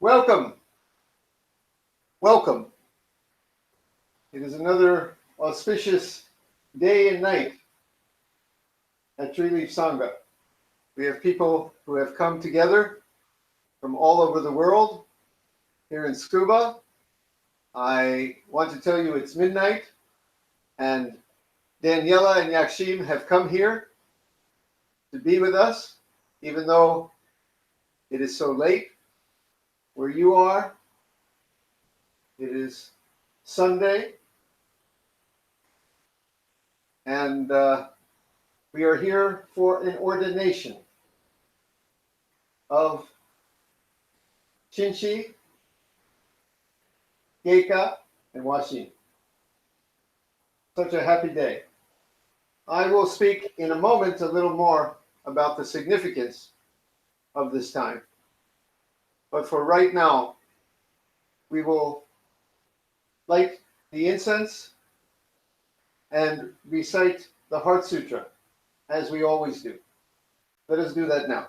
Welcome. Welcome. It is another auspicious day and night at Treeleaf Sangha. We have people who have come together from all over the world here in Tsukuba. I want to tell you it's midnight, and Daniela and Yakshim have come here to be with us, even though it is so late where you are. It is Sunday, and we are here for an ordination of Shinshi, Geika, and Washin. Such a happy day. I will speak in a moment a little more about the significance of this time. But for right now, we will light the incense and recite the Heart Sutra, as we always do. Let us do that now.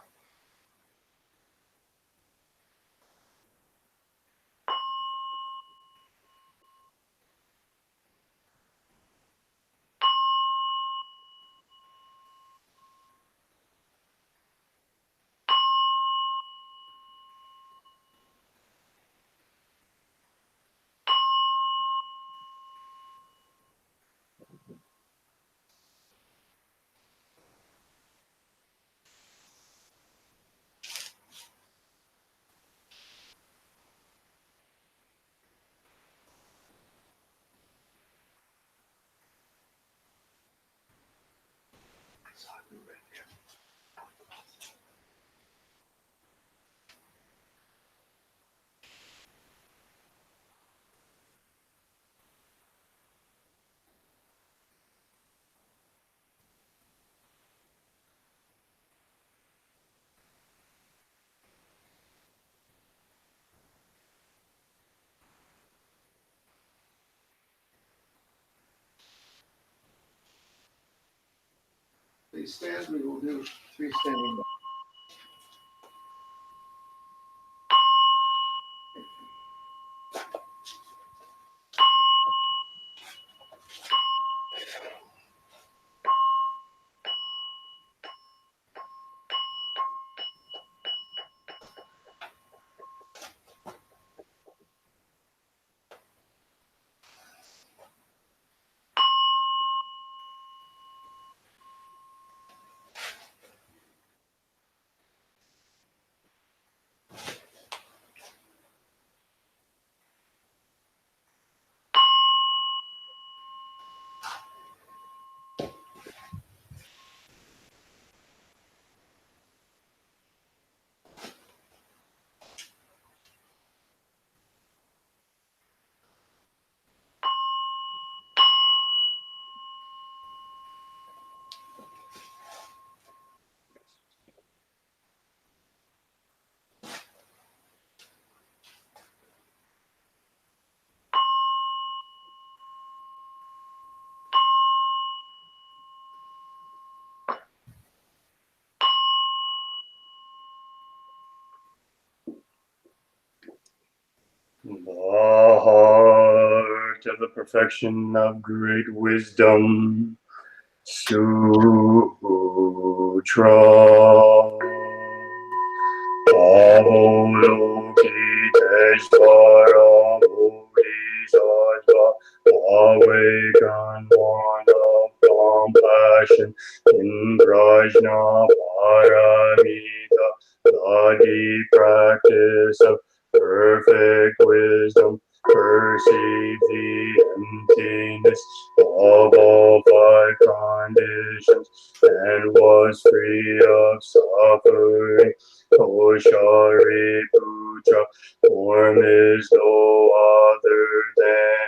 Please stand. We will do 3 standing. The heart of the perfection of great wisdom, Sutra. Avalokiteshvara Bodhisattva, awaken born of compassion in Prajna Paramita, the deep practice of perfect wisdom, perceive the emptiness of all 5 conditions and was free of suffering. Koshariputra, form is no other than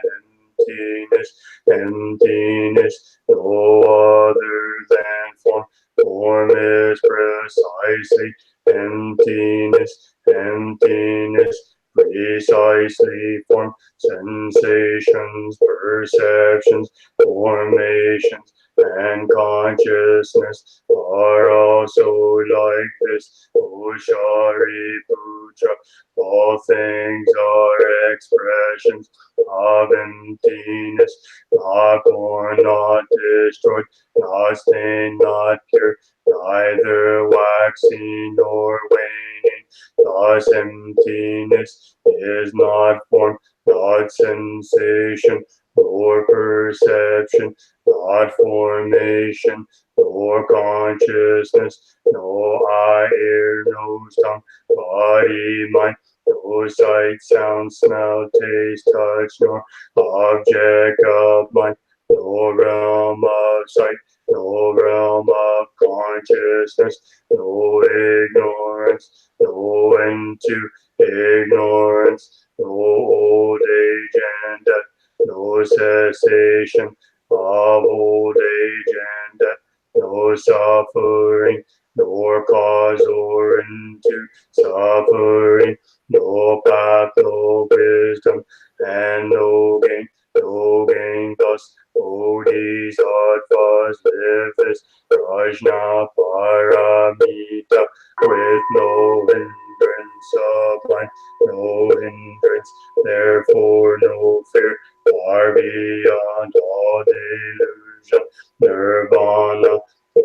emptiness, emptiness no other than form, form is precisely emptiness, emptiness precisely form, sensations, perceptions, formations, and consciousness are also like this. O Shariputra, all things are expressions of emptiness, not born, not destroyed, not stained, not pure, neither waxing nor waning. Thus emptiness is not form, not sensation, nor perception, not formation, nor consciousness, no eye, ear, nose, tongue, body, mind, no sight, sound, smell, taste, touch, nor object of mind, no realm of sight, no realm of consciousness, no ignorance, no end to ignorance, no old age and death, no cessation of old age and death, no suffering, nor cause or end to suffering, no path, no wisdom, and no gain, no gain. Thus, Bodhisattvas live this Prajna Paramita with no hindrance of mind, no hindrance, therefore no fear, far beyond all delusion. Nirvana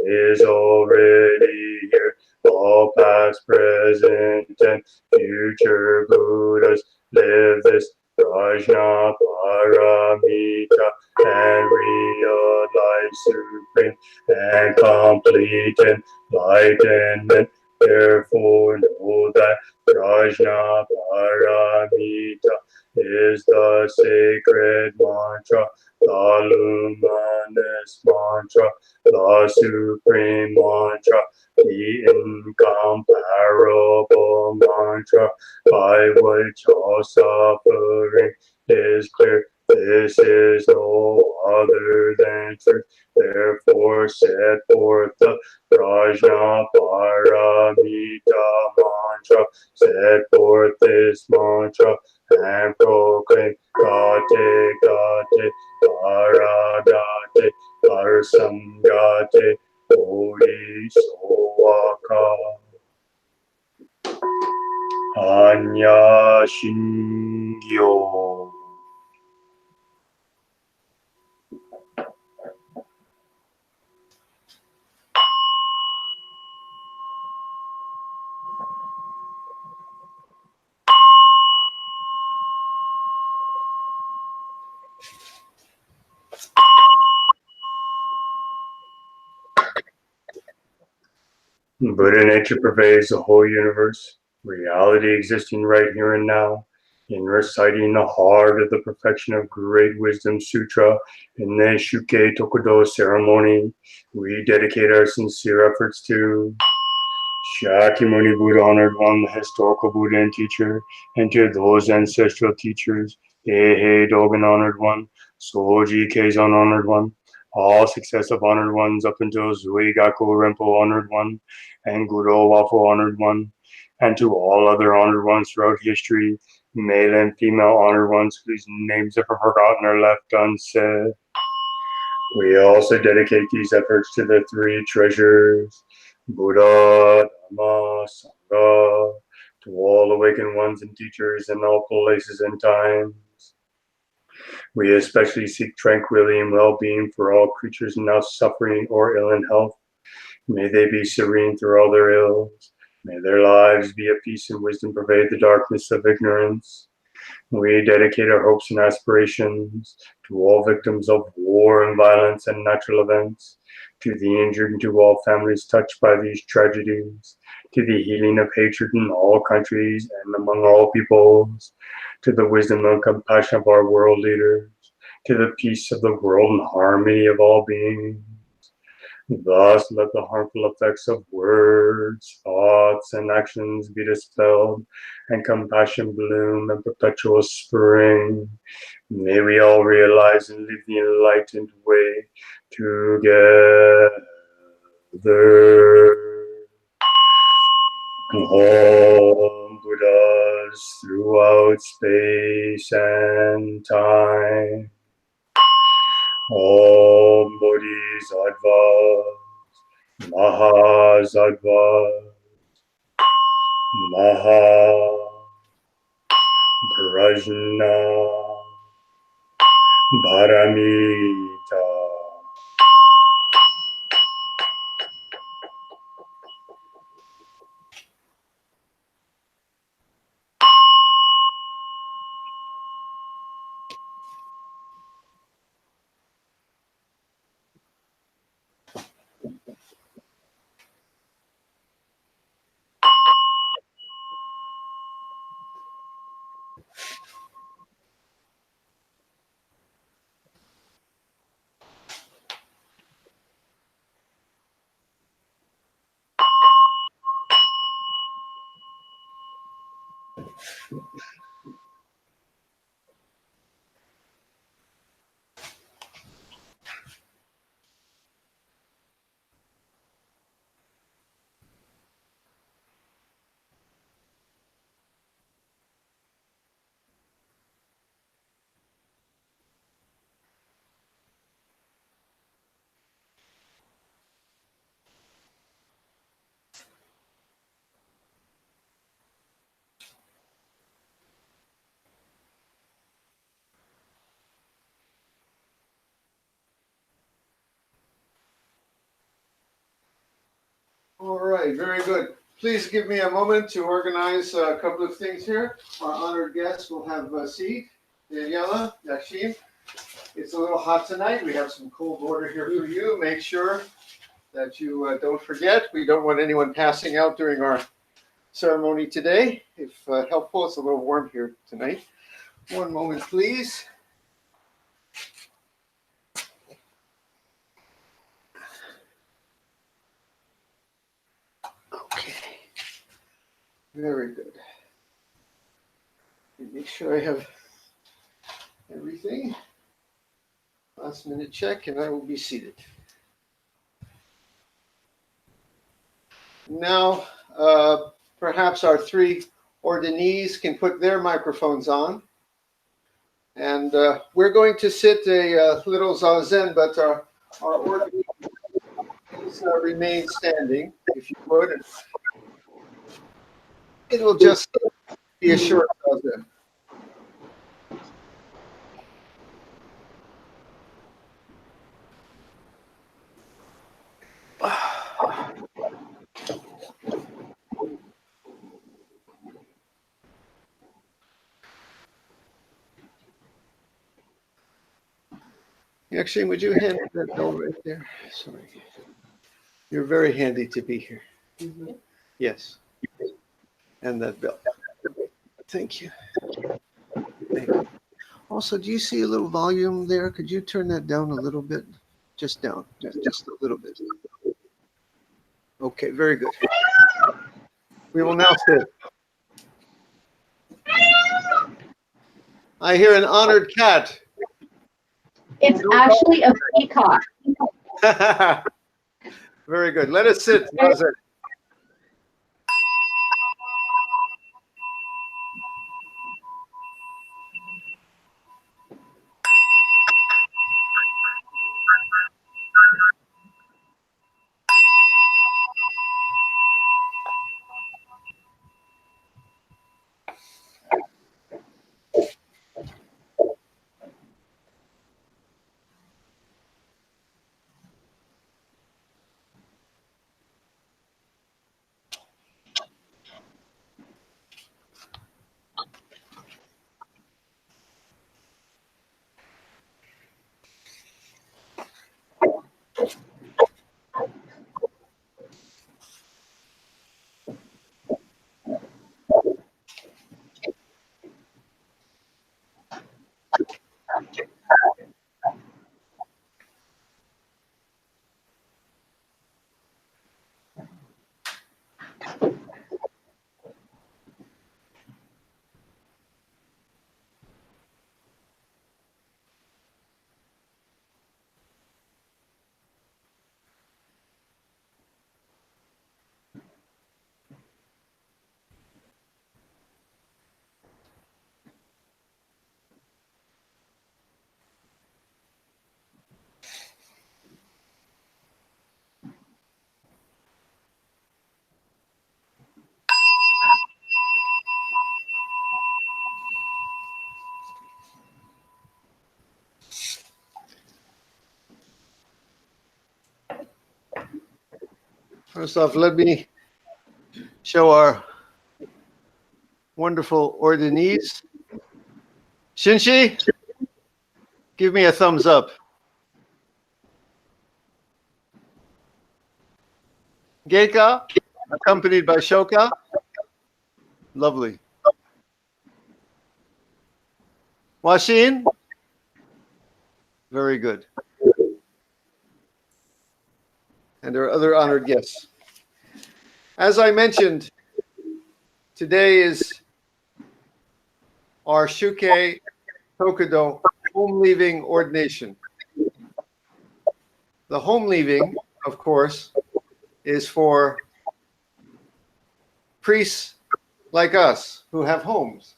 is already here. All past, present, and future Buddhas live this Prajna Paramita and realize supreme and complete enlightenment. Therefore know that Prajna Paramita is the sacred mantra, the luminous mantra, the supreme mantra, the incomparable mantra, by which all suffering is clear. This is no other than truth. Therefore set forth the Prajna Paramita mantra. Set forth this mantra and proclaim Gate, Gate, Paragate, Parsamgate, Bodhisowaka. Anya Shingyo. Buddha nature pervades the whole universe, reality existing right here and now. In reciting the heart of the perfection of Great Wisdom Sutra in the Shukke Tokudo ceremony, we dedicate our sincere efforts to Shakyamuni Buddha, Honored One, the historical Buddha and teacher, and to those ancestral teachers, Eihei Dogen, Honored One, Soji Keizan, Honored One, all successive Honored Ones up until Zui Gaku Rinpo, Honored One, and Guro Wafu, Honored One, and to all other Honored Ones throughout history, male and female Honored Ones whose names have been forgotten or left unsaid. We also dedicate these efforts to the three treasures, Buddha, Dhamma, Sangha, to all awakened ones and teachers in all places and times. We especially seek tranquility and well-being for all creatures now suffering or ill in health. May they be serene through all their ills. May their lives be at peace and wisdom pervade the darkness of ignorance. We dedicate our hopes and aspirations to all victims of war and violence and natural events, to the injured and to all families touched by these tragedies, to the healing of hatred in all countries and among all peoples, to the wisdom and compassion of our world leaders, to the peace of the world and harmony of all beings. Thus, let the harmful effects of words, thoughts, and actions be dispelled, and compassion bloom and perpetual spring. May we all realize and live the enlightened way together. All Buddhas throughout space and time. Om Bodhisattva, Mahasattva, Maha Prajna, Paramita. All right, very good. Please give me a moment to organize a couple of things here. Our honored guests will have a seat. Daniela, Yashin, it's a little hot tonight. We have some cold water here for you. Make sure that you don't forget. We don't want anyone passing out during our ceremony today. If helpful, it's a little warm here tonight. One moment, please. Okay. Very good. Make sure I have everything. Last minute check, and I will be seated. Now, perhaps our three ordinees can put their microphones on. And we're going to sit a little zazen, but our ordinees remain standing, if you would. It will just be a short zazen. Actually, would you hand that bell right there? Sorry. You're very handy to be here. Mm-hmm. Yes. And that bell. Thank you. Thank you. Also, do you see a little volume there? Could you turn that down a little bit? Just down, just a little bit. Okay, very good. We will now sit. I hear an honored cat. It's actually a peacock. Very good. Let us sit. First off, let me show our wonderful ordinees. Shinshi, give me a thumbs up. Geika, accompanied by Shukke. Lovely. Washin, very good. And there are other honored guests. As I mentioned, today is our Shukke Tokudo Homeleaving Ordination. The Homeleaving, of course, is for priests like us who have homes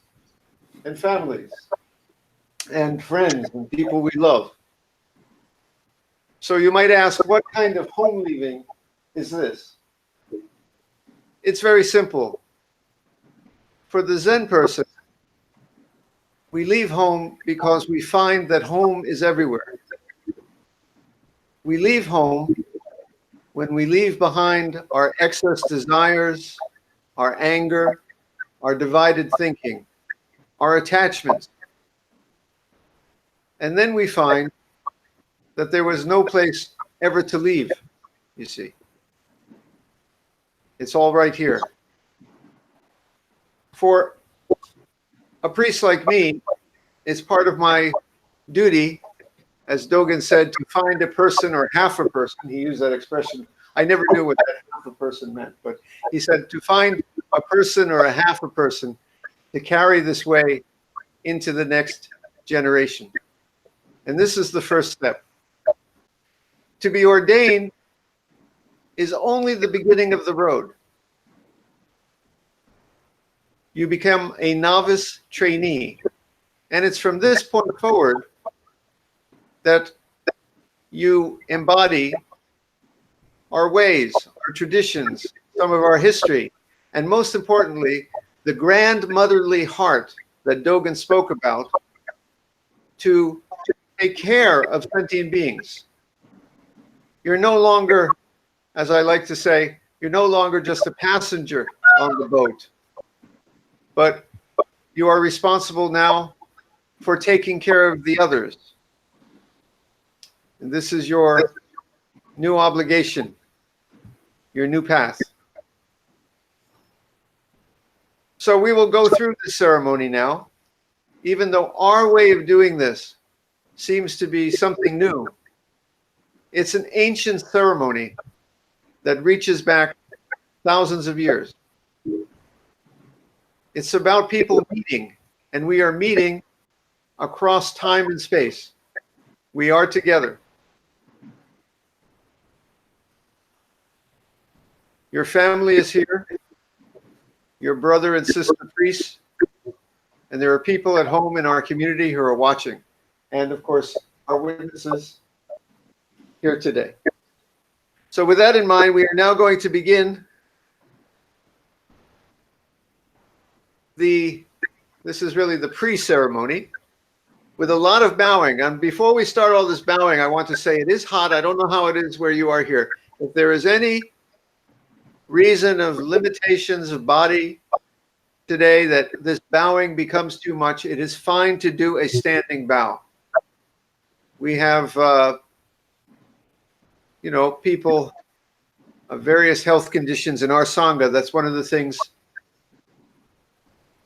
and families and friends and people we love. So you might ask, what kind of homeleaving is this? It's very simple. For the Zen person, we leave home because we find that home is everywhere. We leave home when we leave behind our excess desires, our anger, our divided thinking, our attachments. And then we find that there was no place ever to leave, you see. It's all right here. For a priest like me, it's part of my duty, as Dogen said, to find a person or half a person. He used that expression. I never knew what that half a person meant, but he said to find a person or a half a person to carry this way into the next generation. And this is the first step. To be ordained is only the beginning of the road. You become a novice trainee. And it's from this point forward that you embody our ways, our traditions, some of our history, and most importantly, the grandmotherly heart that Dogen spoke about to take care of sentient beings. You're no longer, as I like to say, you're no longer just a passenger on the boat, but you are responsible now for taking care of the others. And this is your new obligation, your new path. So we will go through the ceremony now, even though our way of doing this seems to be something new. It's an ancient ceremony that reaches back thousands of years. It's about people meeting, and we are meeting across time and space. We are together. Your family is here, your brother and sister priests, and there are people at home in our community who are watching. And of course, our witnesses here today. So with that in mind, we are now going to begin this is really the pre-ceremony with a lot of bowing. And before we start all this bowing, I want to say it is hot. I don't know how it is where you are here. If there is any reason of limitations of body today that this bowing becomes too much, it is fine to do a standing bow. We have, people of various health conditions in our Sangha. That's one of the things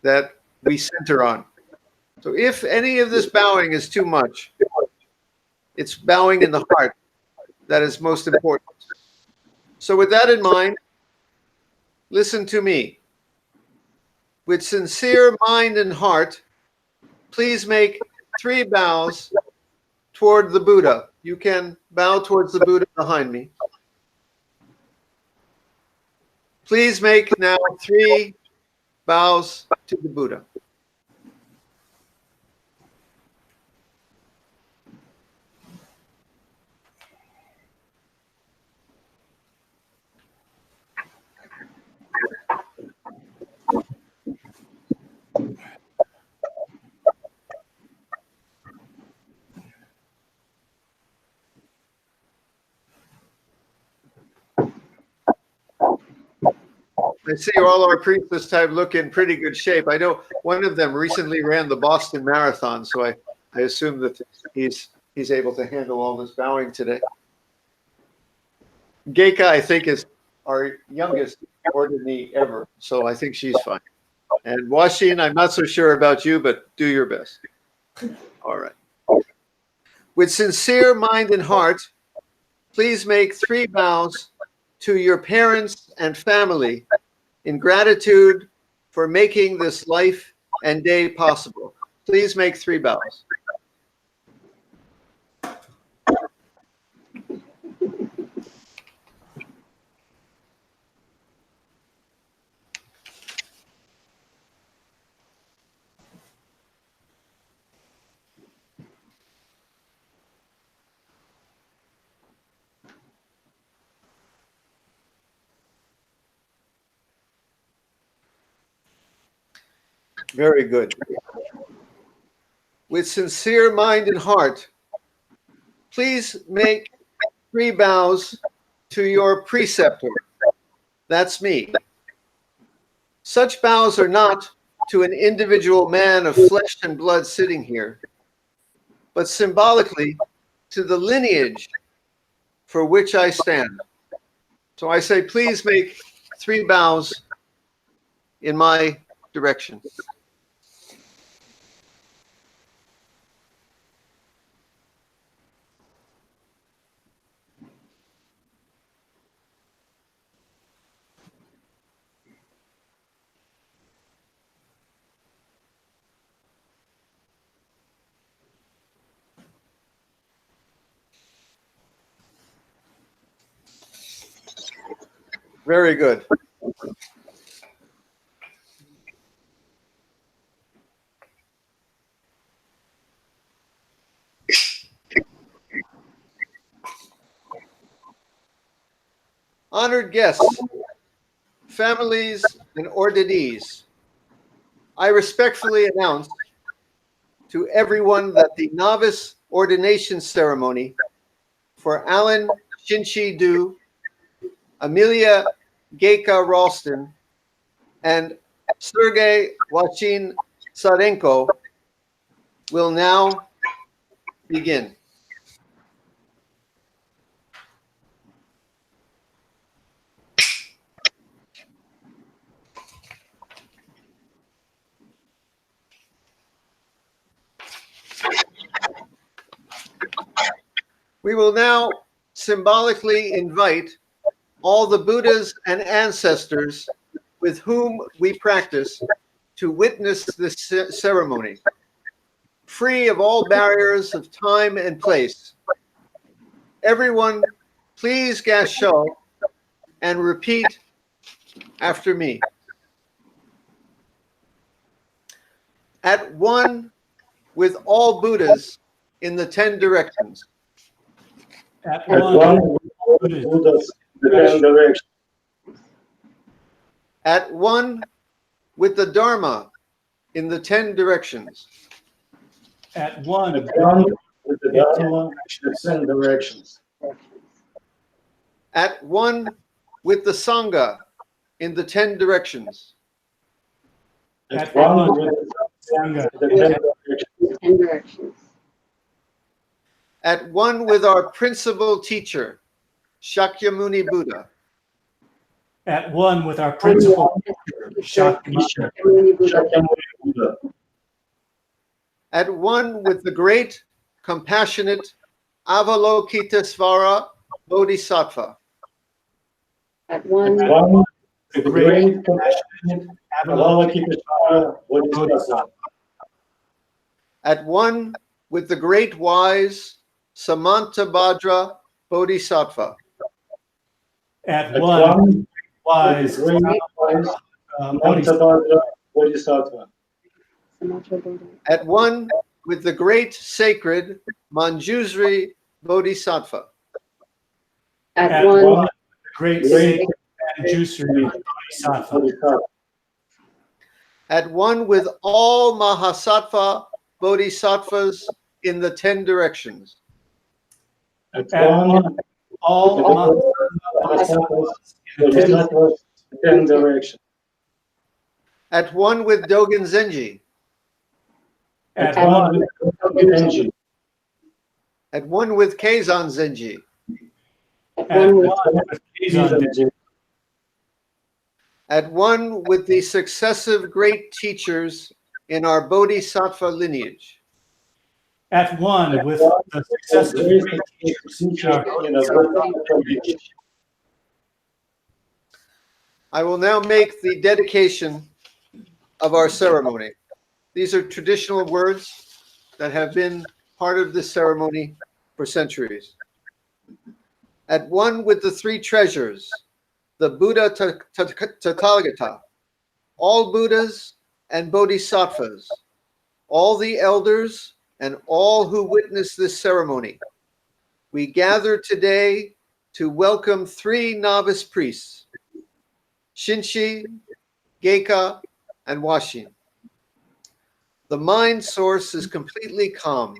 that we center on. So if any of this bowing is too much, it's bowing in the heart that is most important. So with that in mind, listen to me. With sincere mind and heart, please make 3 bows toward the Buddha. You can bow towards the Buddha behind me. Please make now 3 bows to the Buddha. I see all our priests this time look in pretty good shape. I know one of them recently ran the Boston Marathon, so I assume that he's able to handle all this bowing today. Geika, I think, is our youngest ordinee ever, so I think she's fine. And Washin, I'm not so sure about you, but do your best. All right. With sincere mind and heart, please make 3 bows to your parents and family in gratitude for making this life and day possible. Please make 3 bows. Very good. With sincere mind and heart, please make 3 bows to your preceptor. That's me. Such bows are not to an individual man of flesh and blood sitting here, but symbolically to the lineage for which I stand. So I say, please make 3 bows in my direction. Very good. Honored guests, families, and ordinees, I respectfully announce to everyone that the novice ordination ceremony for Alan Shinshi Du, Amelia Geika Ralston, and Sergei Washin Sarenko will now begin. We will now symbolically invite all the Buddhas and ancestors with whom we practice to witness this ceremony, free of all barriers of time and place. Everyone, please gasho and repeat after me. At one with all Buddhas in the 10 directions. At one with Buddhas in the 10 directions. At one with the Dharma in the 10 directions. At one with the Dharma in the 10 directions. At one with the Sangha in the 10 directions. At one with the Sangha in the 10 directions. At one with our principal teacher, Shakyamuni Buddha. At one with our principal teacher, Shakyamuni Buddha. At one with the great, compassionate Avalokitesvara Bodhisattva. At one with the great, compassionate Avalokitesvara Bodhisattva. At one with the great wise Samantabhadra Bodhisattva. At one wise Samantabhadra Bodhisattva. At one with the great sacred Manjusri Bodhisattva. At one with the great sacred Manjusri Bodhisattva. At one with all Mahasattva Bodhisattvas in the 10 directions. At one with all Bodhisattvas in the 10 directions. Ten direction. At one with Dogen Zenji. At one with Zenji. At one with Keizan Zenji. At At one with one with Keizan Zenji. At one with the successive great teachers in our Bodhisattva lineage. At one with the successive great teachers in our I will now make the dedication of our ceremony. These are traditional words that have been part of this ceremony for centuries. At one with the three treasures, the Buddha Tathagata, all Buddhas and Bodhisattvas, all the elders and all who witness this ceremony, we gather today to welcome three novice priests, Shinshi, Geika, and Washin. The mind source is completely calm,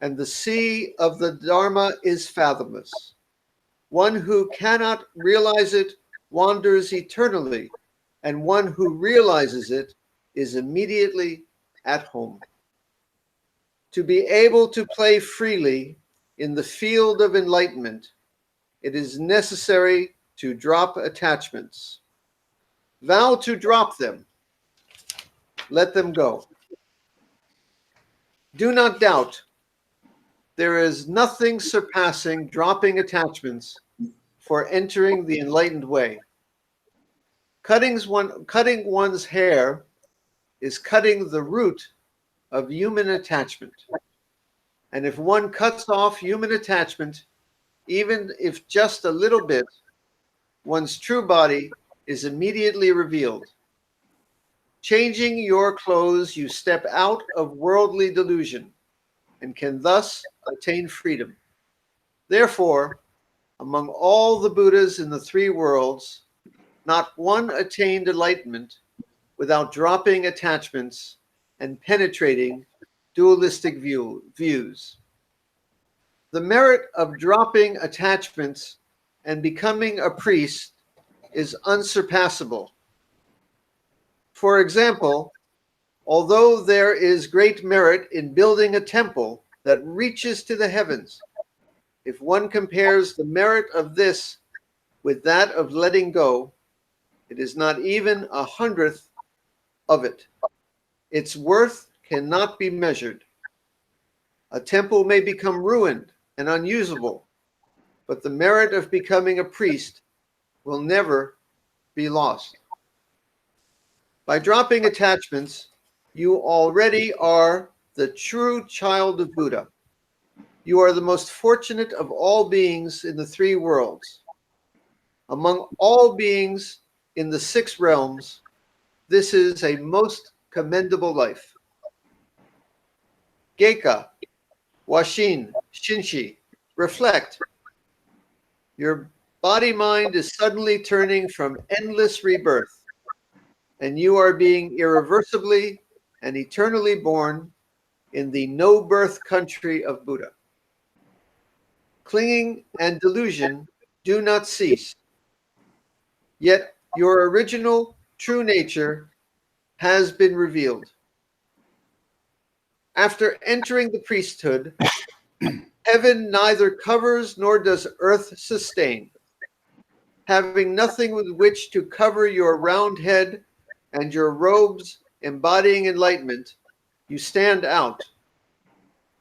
and the sea of the Dharma is fathomless. One who cannot realize it wanders eternally, and one who realizes it is immediately at home. To be able to play freely in the field of enlightenment, it is necessary to drop attachments. Vow to drop them. Let them go. Do not doubt. There is nothing surpassing dropping attachments for entering the enlightened way. Cutting one's hair is cutting the root of human attachment. And if one cuts off human attachment, even if just a little bit, one's true body is immediately revealed. Changing your clothes, you step out of worldly delusion and can thus attain freedom. Therefore, among all the Buddhas in the three worlds, not one attained enlightenment without dropping attachments and penetrating dualistic views. The merit of dropping attachments and becoming a priest is unsurpassable. For example, although there is great merit in building a temple that reaches to the heavens, if one compares the merit of this with that of letting go, it is not even 1/100th of it. Its worth cannot be measured. A temple may become ruined and unusable, but the merit of becoming a priest will never be lost. By dropping attachments, you already are the true child of Buddha. You are the most fortunate of all beings in the three worlds. Among all beings in the 6 realms, this is a most commendable life. Geika, Washin, Shinshi, reflect. Your body-mind is suddenly turning from endless rebirth, and you are being irreversibly and eternally born in the no-birth country of Buddha. Clinging and delusion do not cease, yet your original true nature has been revealed. After entering the priesthood, heaven neither covers nor does earth sustain. Having nothing with which to cover your round head and your robes embodying enlightenment, you stand out.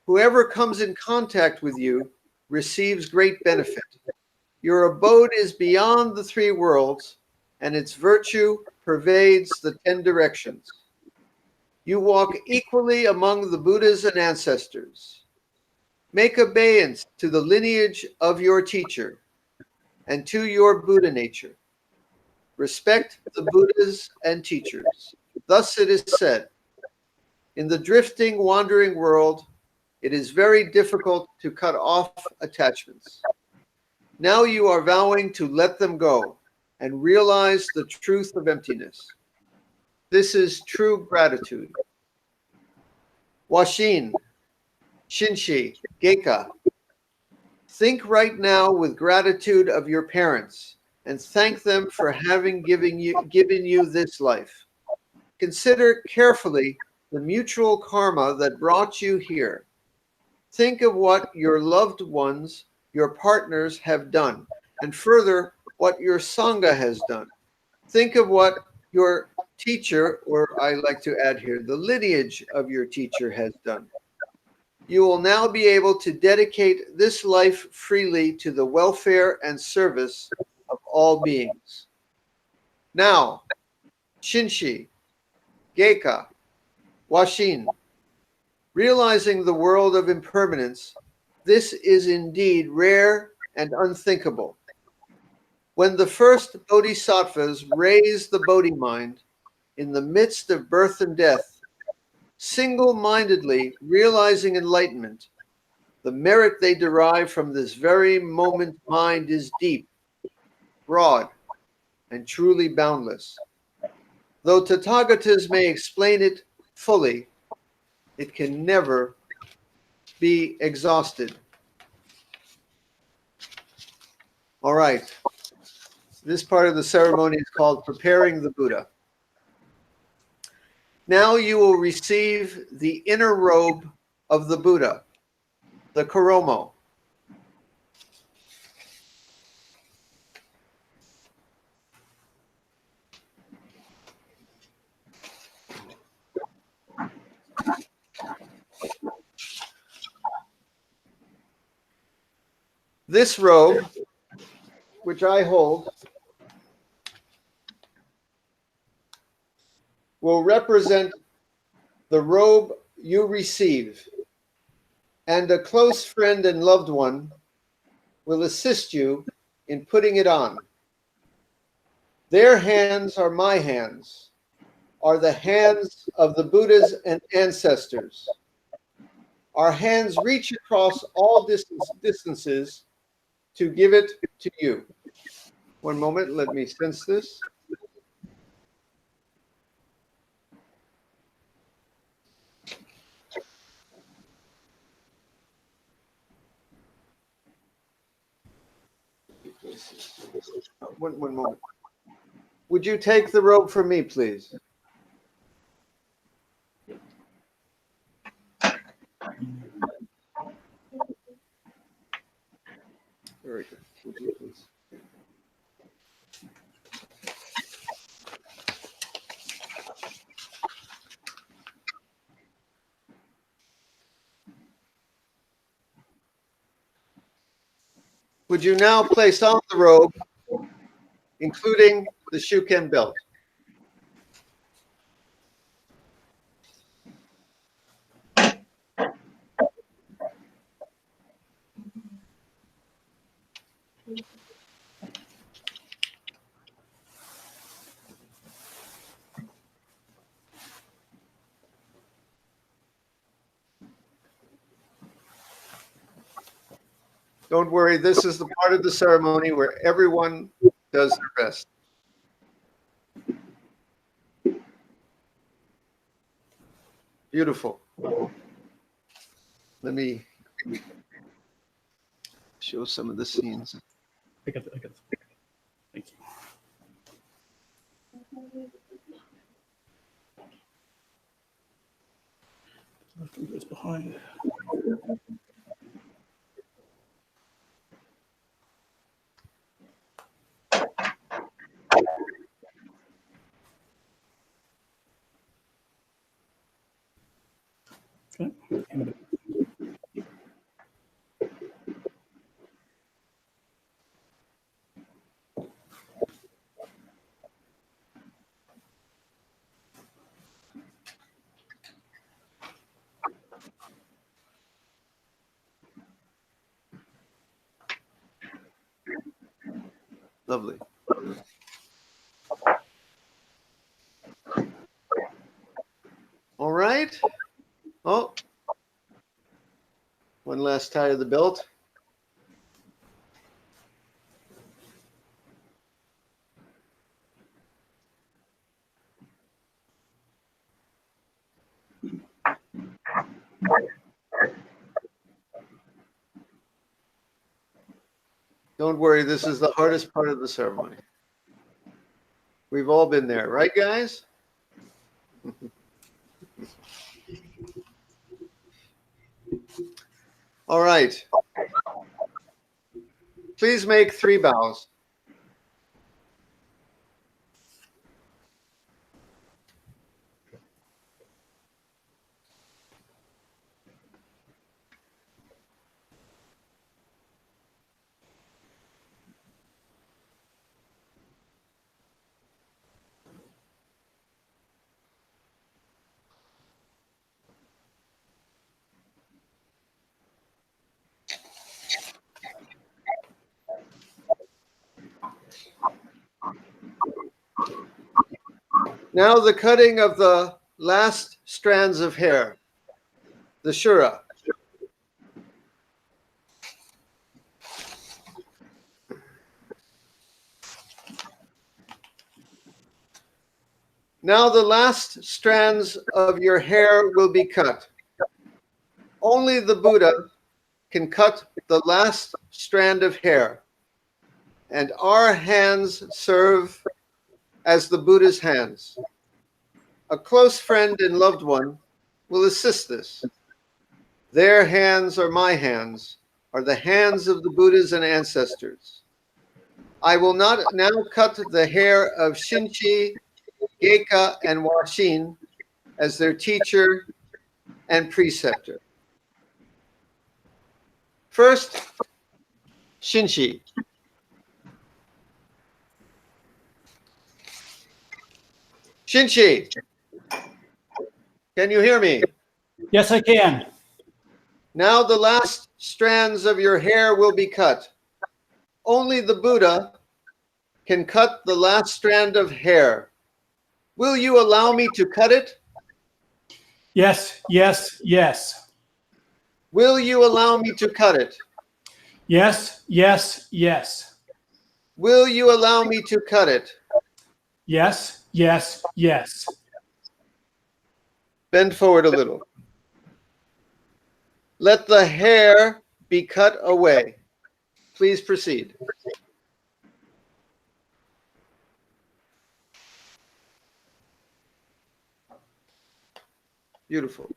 Whoever comes in contact with you receives great benefit. Your abode is beyond the 3 worlds, and its virtue pervades the 10 directions. You walk equally among the Buddhas and ancestors. Make obeisance to the lineage of your teacher and to your Buddha nature. Respect the Buddhas and teachers. Thus it is said, in the drifting, wandering world, it is very difficult to cut off attachments. Now you are vowing to let them go and realize the truth of emptiness. This is true gratitude. Washin, Shinshi, Geika, think right now with gratitude of your parents and thank them for having given you this life. Consider carefully the mutual karma that brought you here. Think of what your loved ones, your partners have done, and further, what your Sangha has done. Think of what your teacher, or I like to add here, the lineage of your teacher has done. You will now be able to dedicate this life freely to the welfare and service of all beings. Now, Shinshi, Geika, Washin, realizing the world of impermanence, this is indeed rare and unthinkable. When the first bodhisattvas raised the Bodhi mind in the midst of birth and death, single-mindedly realizing enlightenment, the merit they derive from this very moment mind is deep, broad, and truly boundless. Though Tathagatas may explain it fully, it can never be exhausted. All right. This part of the ceremony is called Preparing the Buddha. Now you will receive the inner robe of the Buddha, the Koromo. This robe, which I hold, will represent the robe you receive, and a close friend and loved one will assist you in putting it on. Their hands are my hands, are the hands of the Buddhas and ancestors. Our hands reach across all distances to give it to you. One moment, let me sense this. One moment. Would you take the robe from me, please? Very good. Would you please? Would you now place on the robe, including the Shukke belt? Don't worry, this is the part of the ceremony where everyone does their best. Beautiful. Let me show some of the scenes. I got it. Thank you. Nothing goes behind. Okay. Lovely. All right. Oh, one last tie of the belt. Don't worry, this is the hardest part of the ceremony. We've all been there, right, guys? All right. Please make 3 bows. Now the cutting of the last strands of hair, the shura. Now the last strands of your hair will be cut. Only the Buddha can cut the last strand of hair, and our hands serve as the Buddha's hands. A close friend and loved one will assist this. Their hands are my hands, are the hands of the Buddhas and ancestors. I will not now cut the hair of Shinshi, Geika, and Washin as their teacher and preceptor. First, Shinshi. Shinshi, can you hear me? Yes, I can. Now the last strands of your hair will be cut. Only the Buddha can cut the last strand of hair. Will you allow me to cut it? Yes, yes, yes. Will you allow me to cut it? Yes, yes, yes. Will you allow me to cut it? Yes, yes, yes. Bend forward a little. Let the hair be cut away. Please proceed. Beautiful.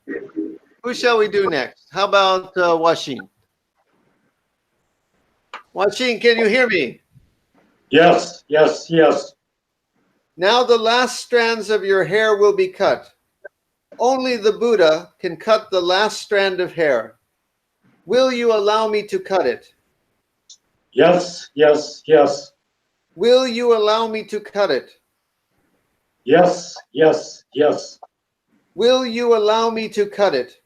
Who shall we do next? How about Washin? Washin, can you hear me? Yes, yes, yes. Now the last strands of your hair will be cut. Only the Buddha can cut the last strand of hair. Will you allow me to cut it? Yes, yes, yes. Will you allow me to cut it? Yes, yes, yes. Will you allow me to cut it?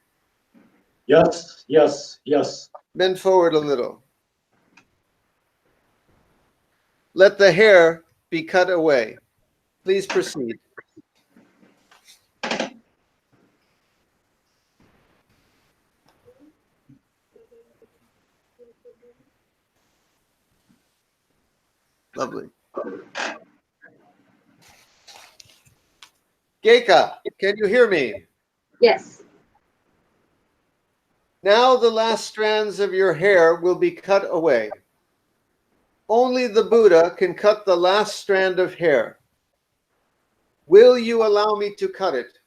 Yes, yes, yes. Bend forward a little. Let the hair be cut away. Please proceed. Lovely. Geika, can you hear me? Yes. Now the last strands of your hair will be cut away. Only the Buddha can cut the last strand of hair. Will you allow me to cut it?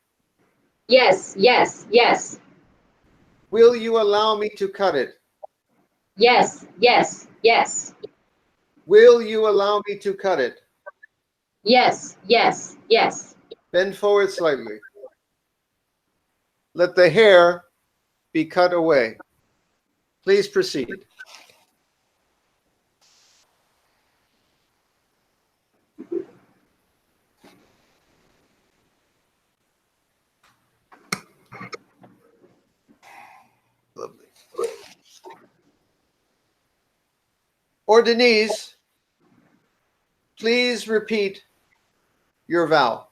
Yes, yes, yes. Will you allow me to cut it? Yes, yes, yes. Will you allow me to cut it? Yes, yes, yes. Bend forward slightly. Let the hair be cut away. Please proceed. Lovely. Ordination, please repeat your vow.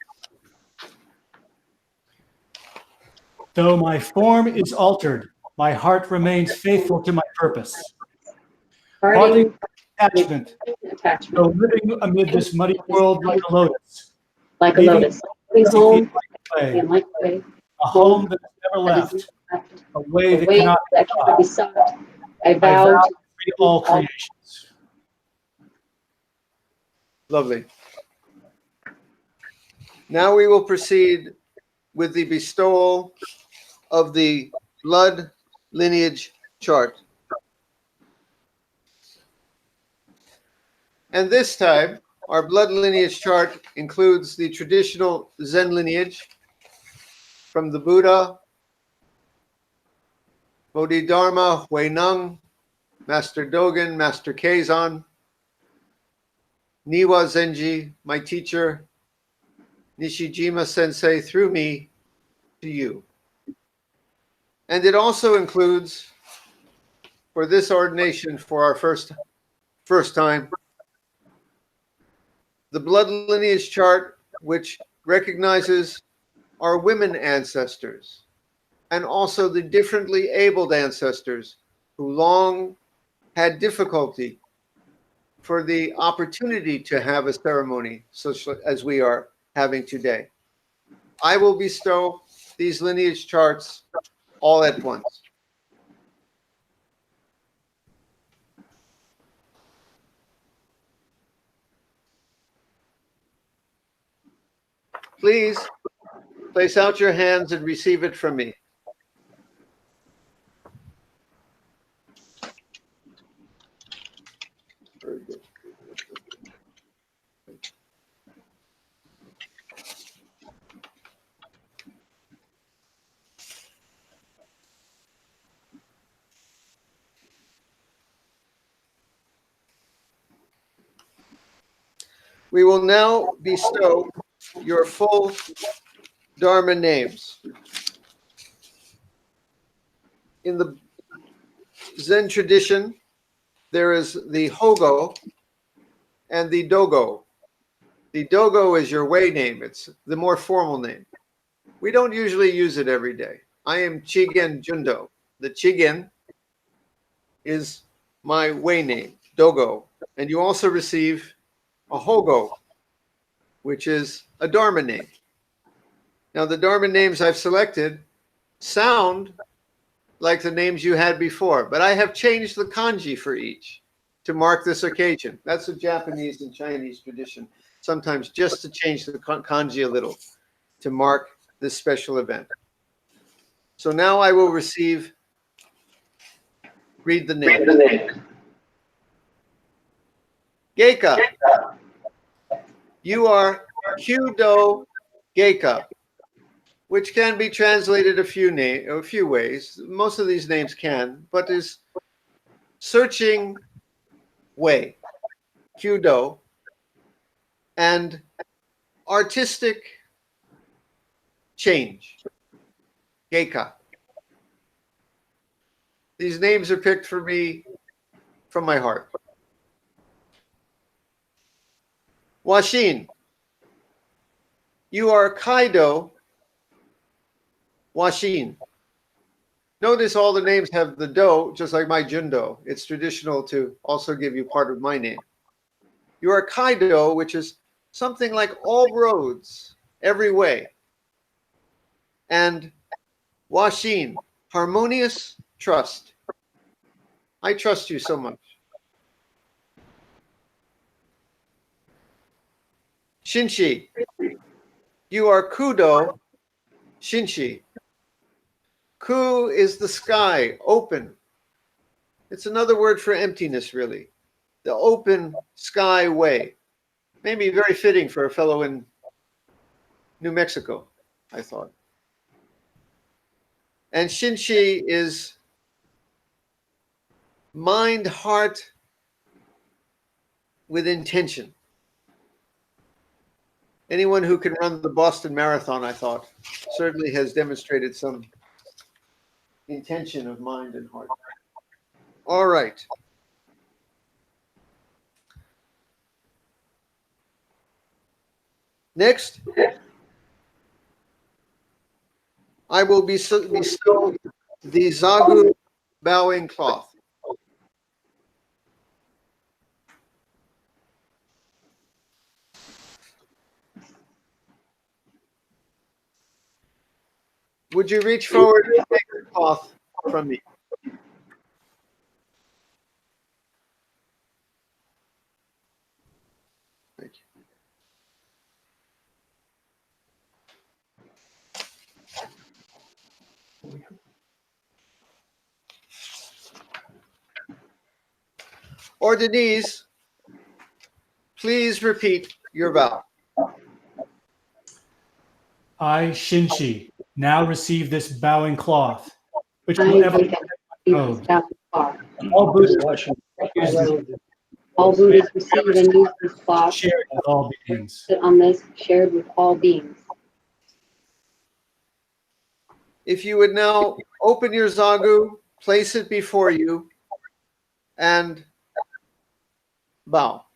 Though my form is altered, my heart remains faithful to my purpose. Parting Attachment, attachment. though living amid this muddy world like a lotus, Like a leaving lotus. Leaving home way, and like way. a home that is never That is left, left. a way A that way cannot that cannot be sought. I I vow vow to to free all creations. Lovely. Now we will proceed with the bestowal of the blood lineage chart. And this time, our blood lineage chart includes the traditional Zen lineage from the Buddha, Bodhidharma, Huineng, Master Dogen, Master Keizan, Niwa Zenji, my teacher, Nishijima Sensei, through me to you. And it also includes, for this ordination for our first time, the blood lineage chart, which recognizes our women ancestors and also the differently abled ancestors who long had difficulty for the opportunity to have a ceremony such as we are having today. I will bestow these lineage charts all at once. Please place out your hands and receive it from me. Very good. We will now bestow your full Dharma names. In the Zen tradition, there is the Hogo and the Dogo. The Dogo is your way name. It's the more formal name. We don't usually use it every day. I am Chigen Jundo. The Chigen is my way name, Dogo. And you also receive a Hogo, which is a Dharma name. Now, the Dharma names I've selected sound like the names you had before, but I have changed the kanji for each to mark this occasion. That's a Japanese and Chinese tradition, sometimes just to change the kanji a little to mark this special event. So now I will read the name. Geika, you are Kyudo Geika, which can be translated a few ways. Most of these names can, but is searching way, Kyudo, and artistic change, Geika. These names are picked for me from my heart. Washin, you are Kaido Washin. Notice all the names have the do, just like my Jundo. It's traditional to also give you part of my name. You are Kaido, which is something like all roads, every way. And Washin, harmonious trust. I trust you so much. Shinshi, you are Kudo Shinshi. Ku is the sky, open. It's another word for emptiness, really. The open sky way. Maybe very fitting for a fellow in New Mexico, I thought. And Shinshi is mind, heart with intention. Anyone who can run the Boston Marathon, I thought, certainly has demonstrated some intention of mind and heart. All right. Next, I will bestow the Zagu bowing cloth. Would you reach forward and take the cloth from me? Thank you. Ordination, please repeat your vow. I, Shinshi, now receive this bowing cloth, which I, will ever Geika, receive this bowing cloth. all Buddhas Washin. use this All Buddhas receive and use this cloth shared with all beings. sit on this shared with all beings. If you would now open your zagu, place it before you, and bow.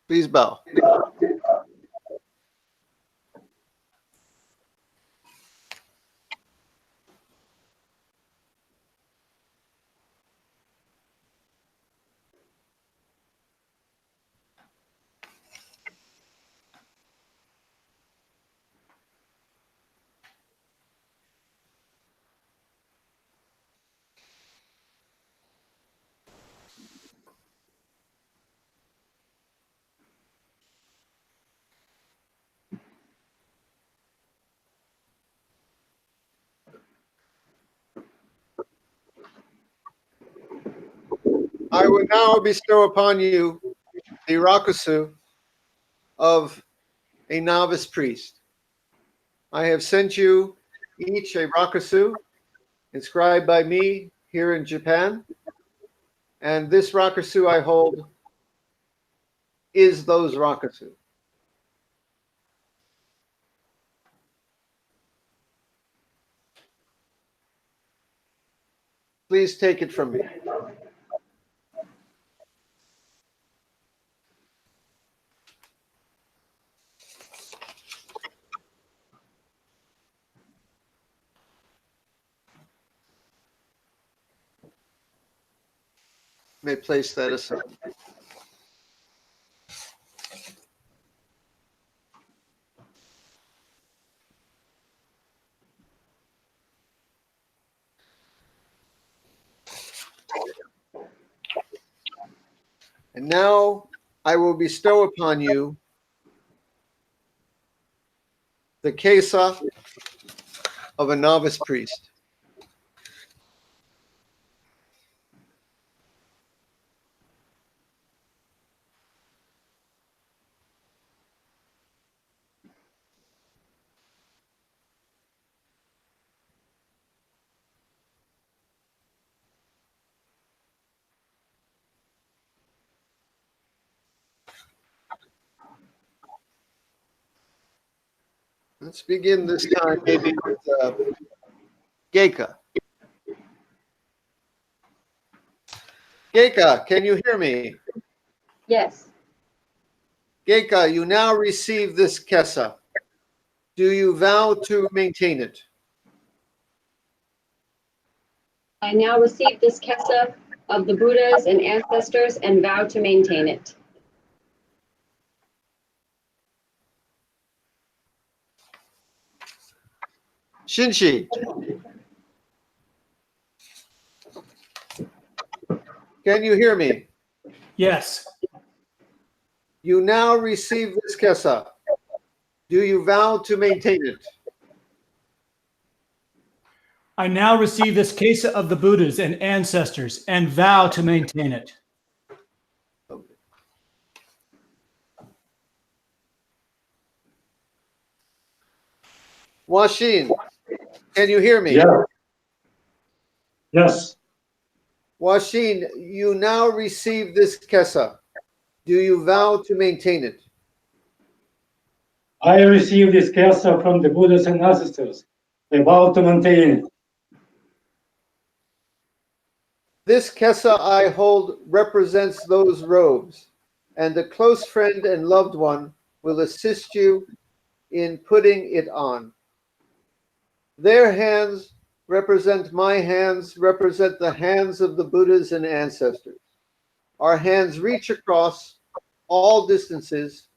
Please bow. I will now bestow upon you the rakusu of a novice priest. I have sent you each a rakusu inscribed by me here in Japan, and this rakusu I hold is those rakusu. Please take it from me. May place that aside. And now I will bestow upon you the kesa of a novice priest. Let's begin this time maybe with Geika. Geika, can you hear me? Yes. Geika, you now receive this kesa. Do you vow to maintain it? I now receive this kesa of the Buddhas and ancestors and vow to maintain it. Shinshi, can you hear me? Yes, You now receive this kesa. Do you vow to maintain it? I now receive this kesa of the Buddhas and ancestors and vow to maintain it. Washin, can you hear me? Yeah. Yes. Washin, you now receive this kesa. Do you vow to maintain it? I received this kesa from the Buddhas and ancestors. I vow to maintain it. This kesa I hold represents those robes, and a close friend and loved one will assist you in putting it on. Their hands represent my hands, represent the hands of the Buddhas and ancestors. Our hands reach across all distances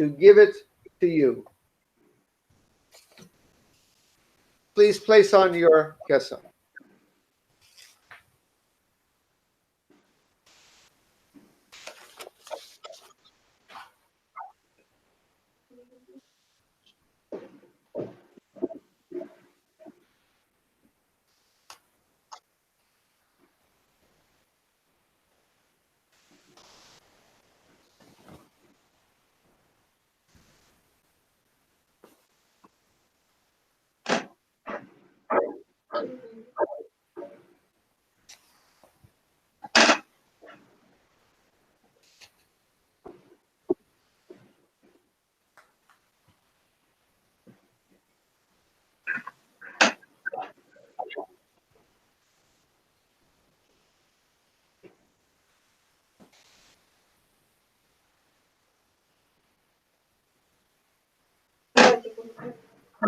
to give it to you. Please place on your kesa.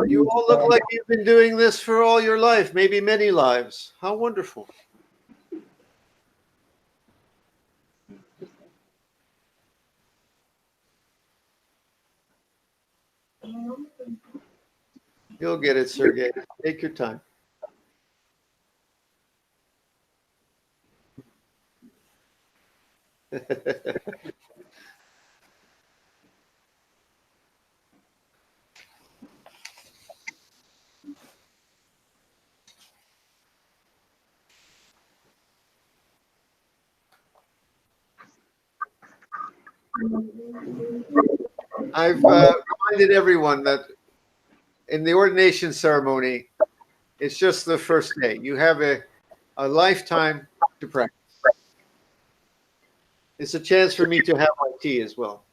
You all look like you've been doing this for all your life, maybe many lives. How wonderful. You'll get it, Sergey. Take your time. I've reminded everyone that in the ordination ceremony, it's just the first day. You have a lifetime to practice. It's a chance for me to have my tea as well.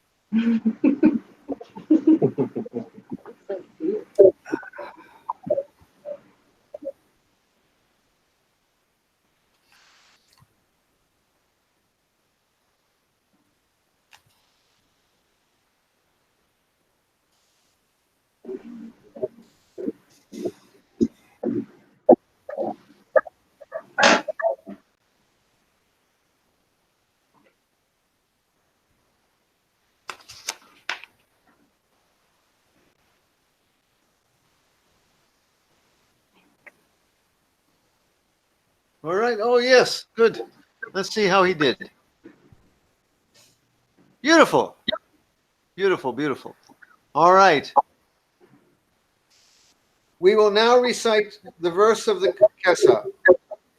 All right. Oh, yes. Good. Let's see how he did. Beautiful. Beautiful, beautiful. All right. We will now recite the verse of the Kesa.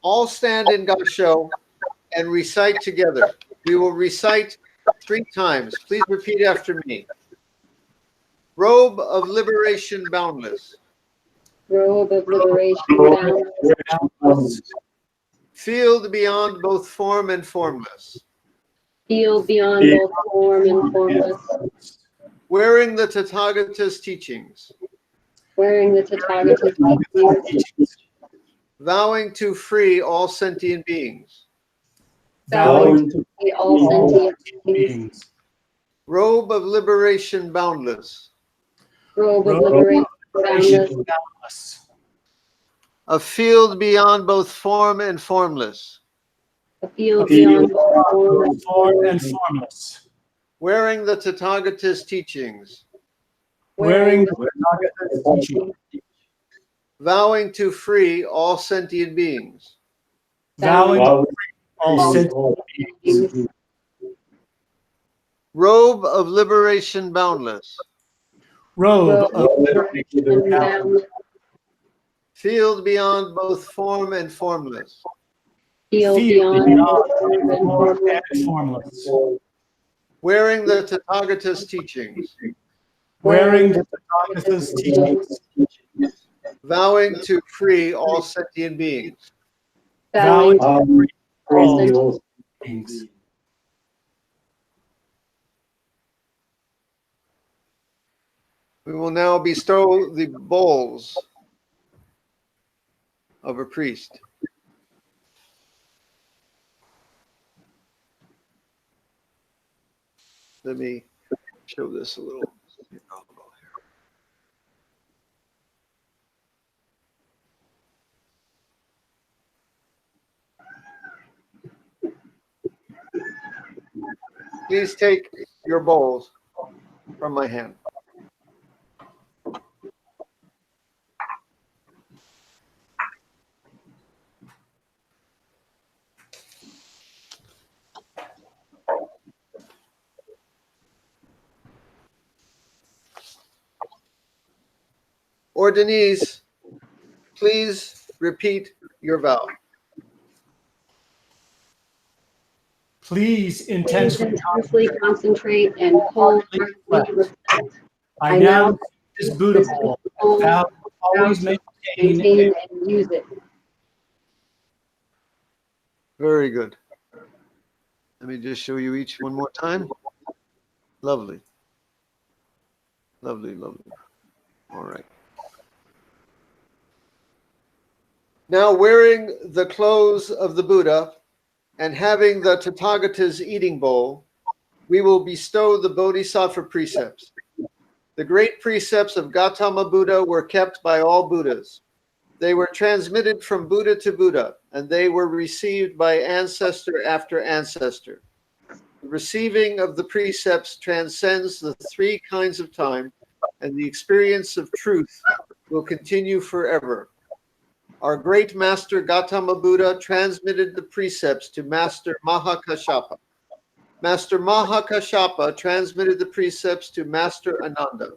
All stand in Gassho and recite together. We will recite 3 times. Please repeat after me. Robe of liberation boundless. Robe of liberation boundless. Field beyond both form and formless. Field beyond both form and formless. Wearing the Tathagata's teachings. Wearing the Tathagata's teachings. Vowing to free all sentient beings. Vowing to free all sentient beings. Robe of liberation boundless. Robe of liberation boundless. A field beyond both form and formless. A field beyond both form and formless. Wearing the Tathagata's teachings. Wearing the Tathagata's teachings. Vowing to free all sentient beings. Vowing to free all sentient beings. Robe of liberation boundless. Robe of liberation boundless. Field beyond both form and formless. Field beyond form and formless. Wearing the Tathagata's teachings. Wearing the Tathagata's teachings. Vowing to free all sentient beings. Vowing to free all sentient beings. We will now bestow the bowls of a priest. Let me show this a little. Please take your bowls. from my hand. Ordination, please repeat your vow. Please Please intensely concentrate and wholeheartedly reflect. I now this Buddha this bowl bowl, and vow to always vow to maintain and use it. Very good. Let me just show you each one more time. Lovely. Lovely, lovely. All right. Now, wearing the clothes of the Buddha and having the Tathagata's eating bowl, we will bestow the Bodhisattva precepts. The great precepts of Gautama Buddha were kept by all Buddhas. They were transmitted from Buddha to Buddha, and they were received by ancestor after ancestor. The receiving of the precepts transcends the three kinds of time, and the experience of truth will continue forever. Our great master Gautama Buddha transmitted the precepts to Master Mahakashapa. Master Mahakashapa transmitted the precepts to Master Ananda,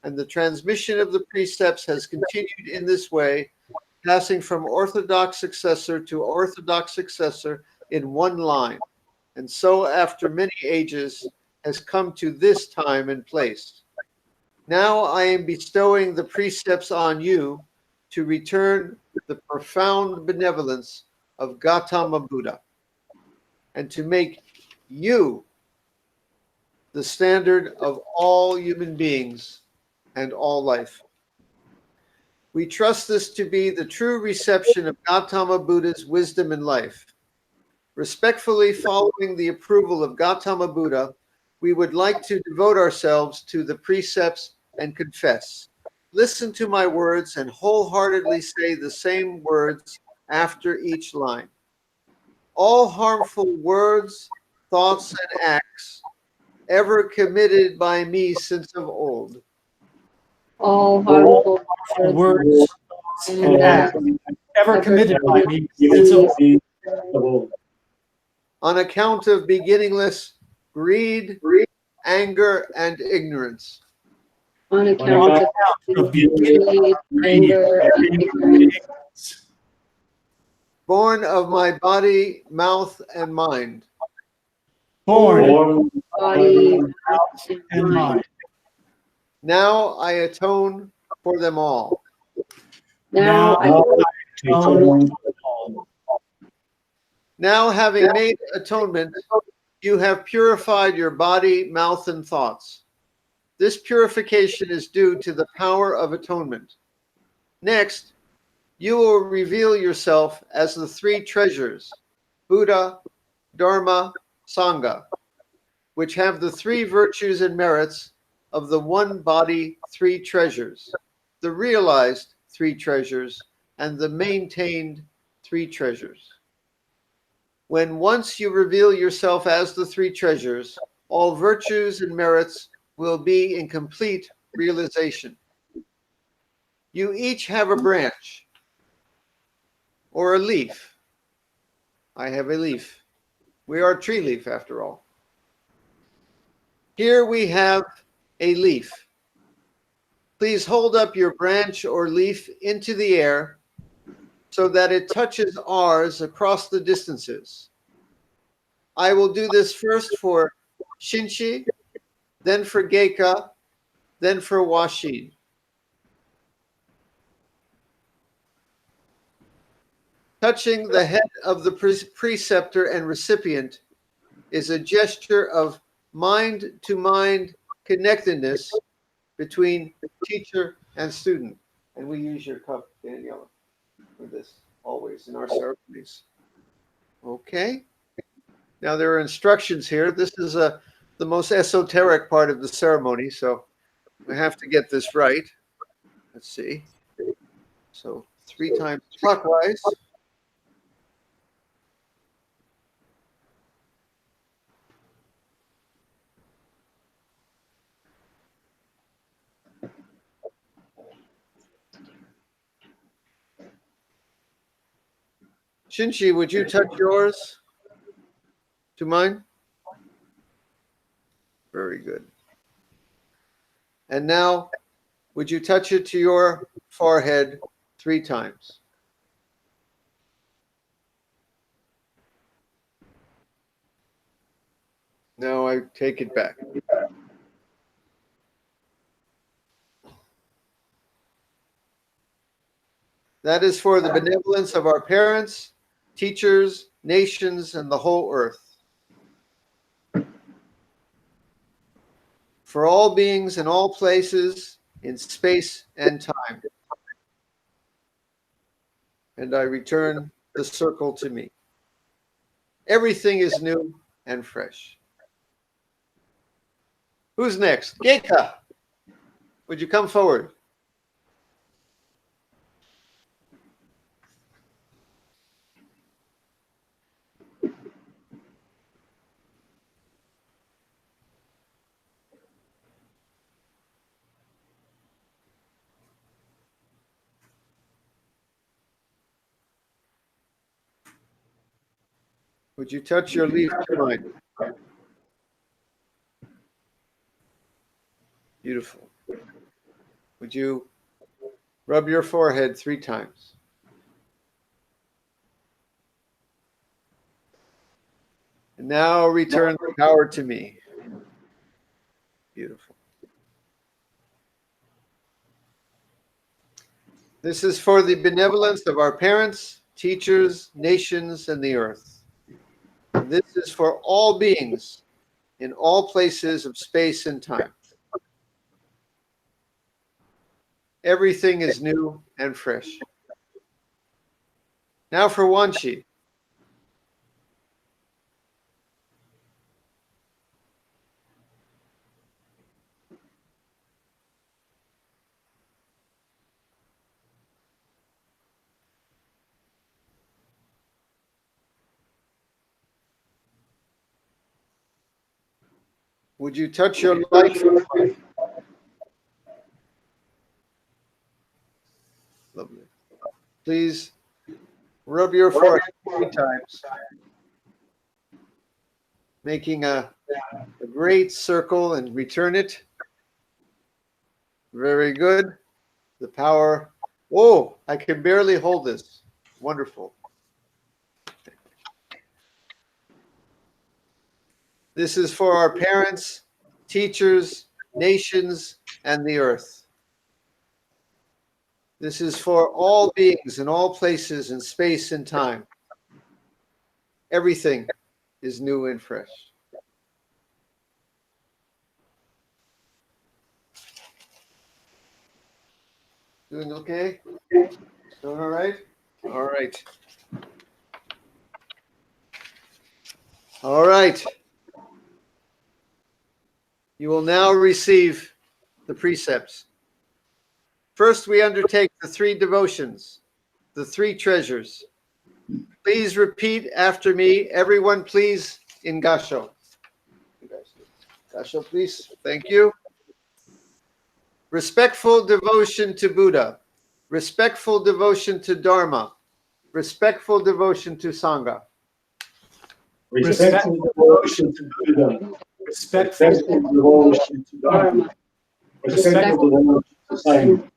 and the transmission of the precepts has continued in this way, passing from orthodox successor to orthodox successor in one line, and so after many ages has come to this time and place. Now I am bestowing the precepts on you to return the profound benevolence of Gautama Buddha and to make you the standard of all human beings and all life. We trust this to be the true reception of Gautama Buddha's wisdom in life. Respectfully following the approval of Gautama Buddha, we would like to devote ourselves to the precepts and confess. Listen to my words and wholeheartedly say the same words after each line. All harmful words, thoughts, and acts ever committed by me since of old. All harmful words and acts ever committed by me since of on account of beginningless greed, anger, and ignorance. On account of greed, anger, and ignorance. Born of my body, mouth, and mind. Born Body, and mind. Now I atone for them all. Now I atone. Now, having made atonement, you have purified your body, mouth, and thoughts. This purification is due to the power of atonement. Next, you will reveal yourself as the three treasures, Buddha, Dharma, Sangha, which have the three virtues and merits of the one body three treasures, the realized three treasures, and the maintained three treasures. When once you reveal yourself as the three treasures, all virtues and merits will be in complete realization. You each have a branch or a leaf. I have a leaf. We are Treeleaf after all. Here we have a leaf. Please hold up your branch or leaf into the air so that it touches ours across the distances. I will do this first for Shinshi, then for Geika, then for Washin. Touching the head of the preceptor and recipient is a gesture of mind-to-mind connectedness between teacher and student. And we use your cup, Daniela, for this always in our ceremonies. Okay. Now there are instructions here. This is the most esoteric part of the ceremony, so we have to get this right. Let's see. So 3 times clockwise. Shinshi, would you touch yours to mine? Very good. And now, would you touch it to your forehead 3 times? Now I take it back. That is for the benevolence of our parents, teachers, nations, and the whole earth. For all beings in all places, in space and time. And I return the circle to me. Everything is new and fresh. Who's next? Geika, would you come forward? Would you touch your leaf to mine? Beautiful. Would you rub your forehead 3 times? And now return the power to me. Beautiful. This is for the benevolence of our parents, teachers, nations, and the earth. This is for all beings in all places of space and time. Everything is new and fresh. Now for Wanshi. Would you touch your life? Lovely. Please rub your forehead 3 times, making a great circle, and return it. Very good. The power. Whoa, I can barely hold this. Wonderful. This is for our parents, teachers, nations, and the earth. This is for all beings in all places in space and time. Everything is new and fresh. Doing okay? Doing all right? All right. All right. You will now receive the precepts. First, we undertake the 3 devotions, the 3 treasures. Please repeat after me. Everyone, please, in Gasho. Gasho, please. Thank you. Respectful devotion to Buddha. Respectful devotion to Dharma. Respectful devotion to Sangha. Respectful devotion to Buddha. Respectful devotion to Dharma. Respectful devotion to Sangha.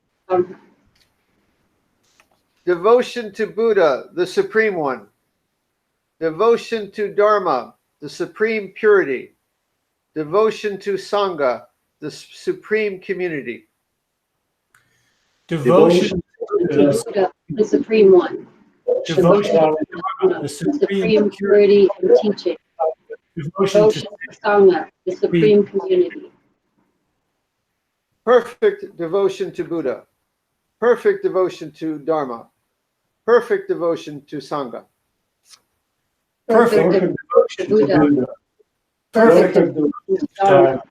Devotion to Buddha, the Supreme One. Devotion to Dharma, the Supreme Purity. Devotion to Sangha, the Supreme Community. Devotion to Buddha, the Supreme One. devotion to The Supreme Purity and Teaching. devotion Devotion to Sangha, the Supreme Community. Perfect devotion to Buddha. Perfect devotion to Dharma. Perfect devotion to Sangha. perfect devotion devotion to Buddha. perfect Perfect devotion to Dharma.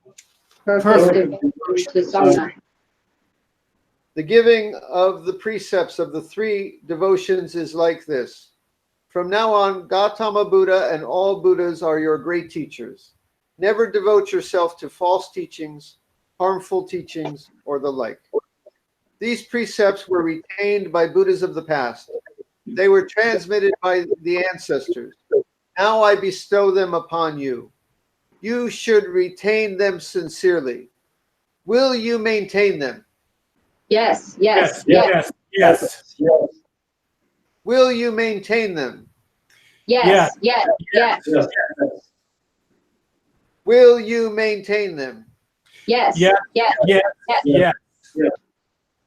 Perfect devotion to Sangha. The giving of the precepts of the 3 devotions is like this. From now on, Gautama Buddha and all Buddhas are your great teachers. Never devote yourself to false teachings, harmful teachings, or the like. These precepts were retained by Buddhas of the past. They were transmitted by the ancestors. Now I bestow them upon you. You should retain them sincerely. Will you maintain them? Yes, yes, Yes, yes, yes, Will you maintain them? yes, yes, yes, yes, Will you maintain them? yes, yes, yes, yes, yes. yes.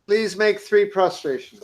Please make 3 prostrations.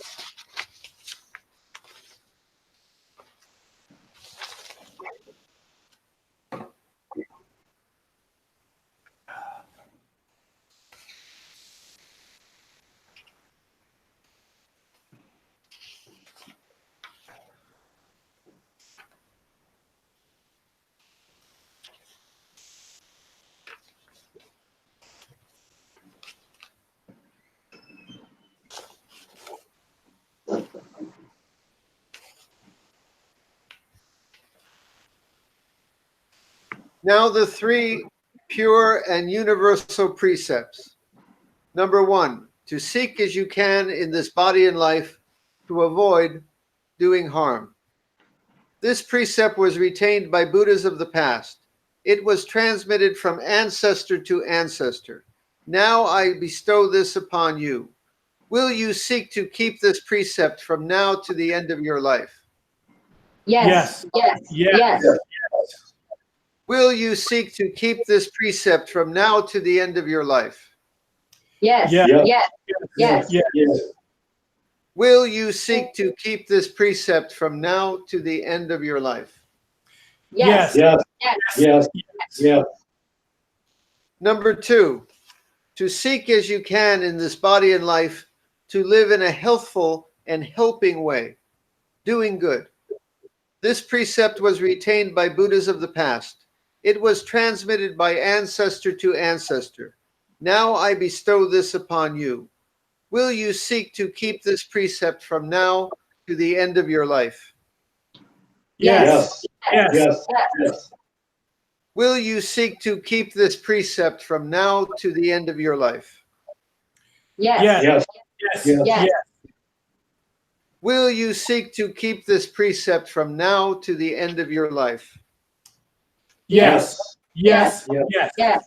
Now the 3 pure and universal precepts. Number 1, to seek as you can in this body and life to avoid doing harm. This precept was retained by Buddhas of the past. It was transmitted from ancestor to ancestor. Now I bestow this upon you. Will you seek to keep this precept from now to the end of your life? Yes, yes, yes, Will you seek to keep this precept from now to the end of your life? yes, Yes. yes, yes, Yes. yes, Will you seek to keep this precept from now to the end of your life? yes, yes, yes, yes, yes, Number 2, to seek as you can in this body and life to live in a healthful and helping way, doing good. This precept was retained by Buddhas of the past. It was transmitted by ancestor to ancestor. Now I bestow this upon you. Will you seek to keep this precept from now to the end of your life? yes, Yes. yes, yes, Will you seek to keep this precept from now to the end of your life? yes, Yes. yes, Yes. yes, yes, Will you seek to keep this precept from now to the end of your life? Yes. Yes. yes, Yes. yes,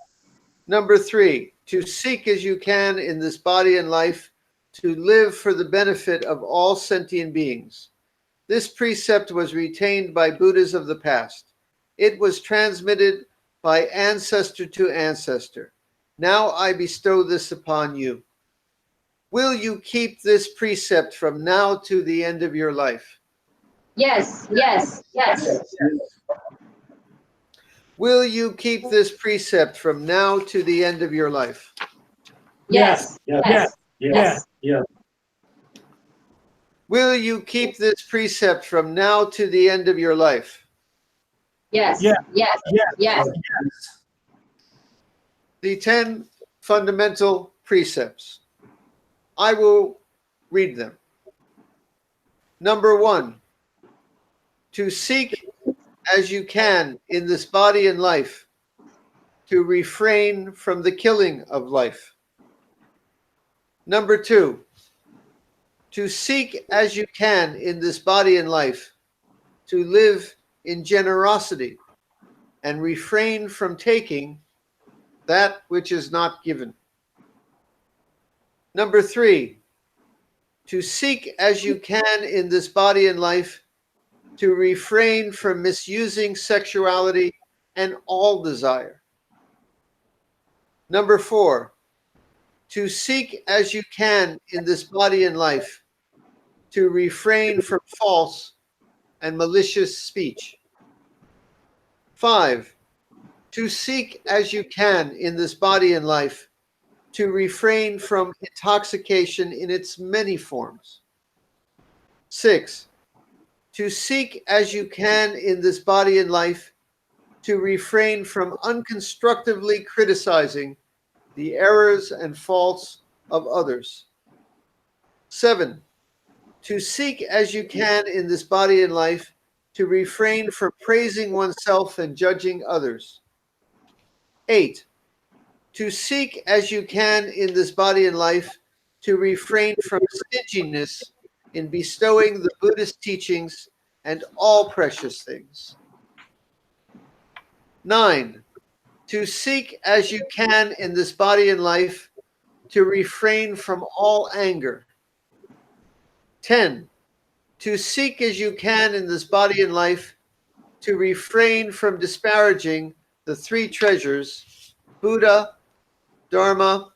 Number 3, to seek as you can in this body and life to live for the benefit of all sentient beings. This precept was retained by Buddhas of the past. It was transmitted by ancestor to ancestor. Now I bestow this upon you. Will you keep this precept from now to the end of your life? yes, yes, yes, Will you keep this precept from now to the end of your life? yes, yes, Yes. yes, Will you keep this precept from now to the end of your life? yes, Yeah. yes, Yes. yes, The 10 fundamental precepts. I will read them. Number 1, to seek as you can in this body and life to refrain from the killing of life. Number 2, to seek as you can in this body and life to live in generosity and refrain from taking that which is not given. Number 3, to seek as you can in this body and life to refrain from misusing sexuality and all desire. Number 4, to seek as you can in this body and life to refrain from false and malicious speech. 5, to seek as you can in this body and life to refrain from intoxication in its many forms. 6, to seek as you can in this body and life to refrain from unconstructively criticizing the errors and faults of others. 7, to seek as you can in this body and life to refrain from praising oneself and judging others. 8, to seek as you can in this body and life to refrain from stinginess in bestowing the Buddhist teachings and all precious things. 9, to seek as you can in this body and life to refrain from all anger. 10, to seek as you can in this body and life to refrain from disparaging the three treasures, Buddha, Dharma,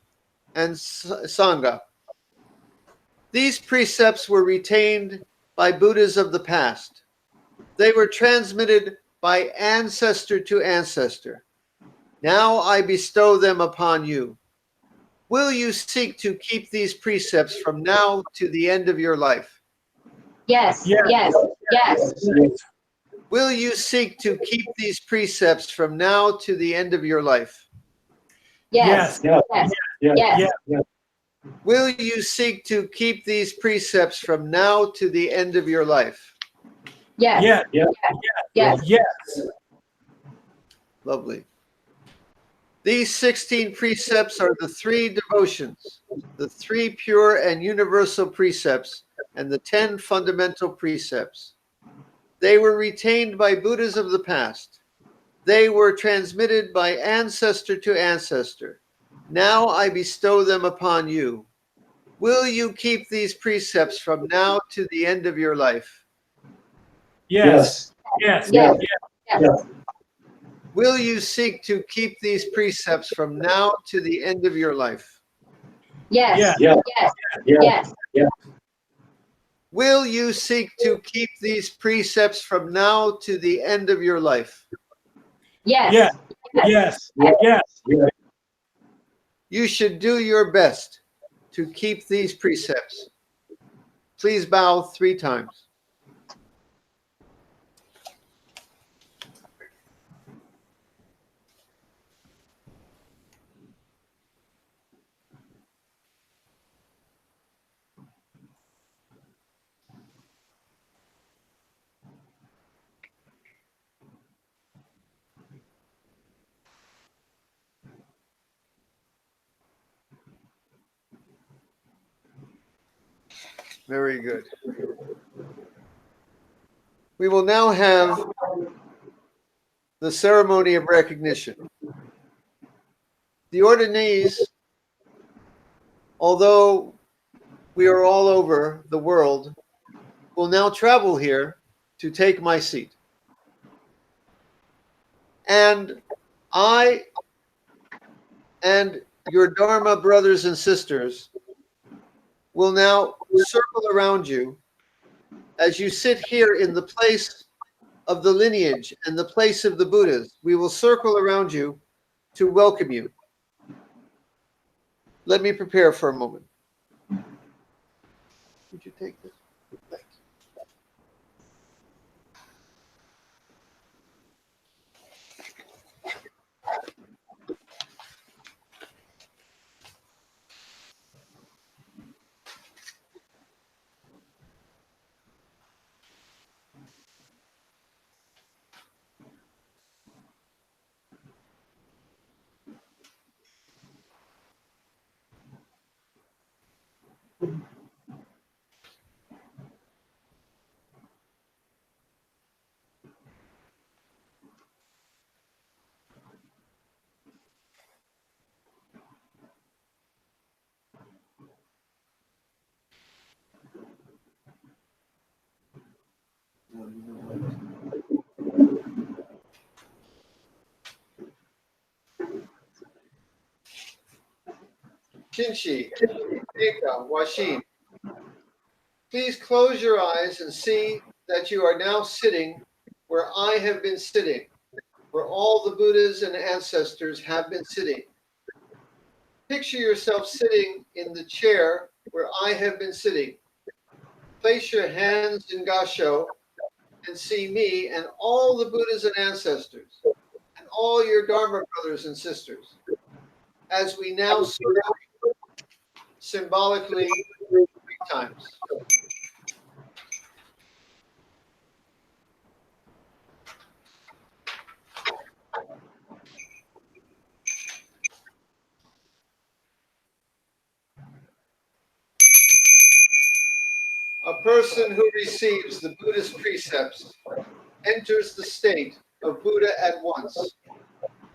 and Sangha. These precepts were retained by Buddhas of the past. They were transmitted by ancestor to ancestor. Now I bestow them upon you. Will you seek to keep these precepts from now to the end of your life? Yes, yes, yes. Will you seek to keep these precepts from now to the end of your life? Yes, yes, yes. Will you seek to keep these precepts from now to the end of your life? Yes, yes. Lovely. These 16 precepts are the 3 devotions, the 3 pure and universal precepts, and the 10 fundamental precepts. They were retained by Buddhas of the past. They were transmitted by ancestor to ancestor. Now I bestow them upon you. Will you keep these precepts from now to the end of your life? Yes. Yes, yes. Will you seek to keep these precepts from now to the end of your life? Yes, yes, yes. Will you seek to keep these precepts from now to the end of your life? Yes, Yes. You should do your best to keep these precepts. Please bow 3 times. Very good. We will now have the ceremony of recognition. The ordinees, although we are all over the world, will now travel here to take my seat. And I and your Dharma brothers and sisters will now circle around you as you sit here in the place of the lineage and the place of the Buddhas. We will circle around you to welcome you. Let me prepare for a moment. Would you take this? Thank you. Shinshi, Geika, Washin. Please close your eyes and see that you are now sitting where I have been sitting, where all the Buddhas and ancestors have been sitting. Picture yourself sitting in the chair where I have been sitting. Place your hands in Gasho and see me and all the Buddhas and ancestors and all your Dharma brothers and sisters as we now circle symbolically 3 times. A person who receives the Buddhist precepts enters the state of Buddha at once.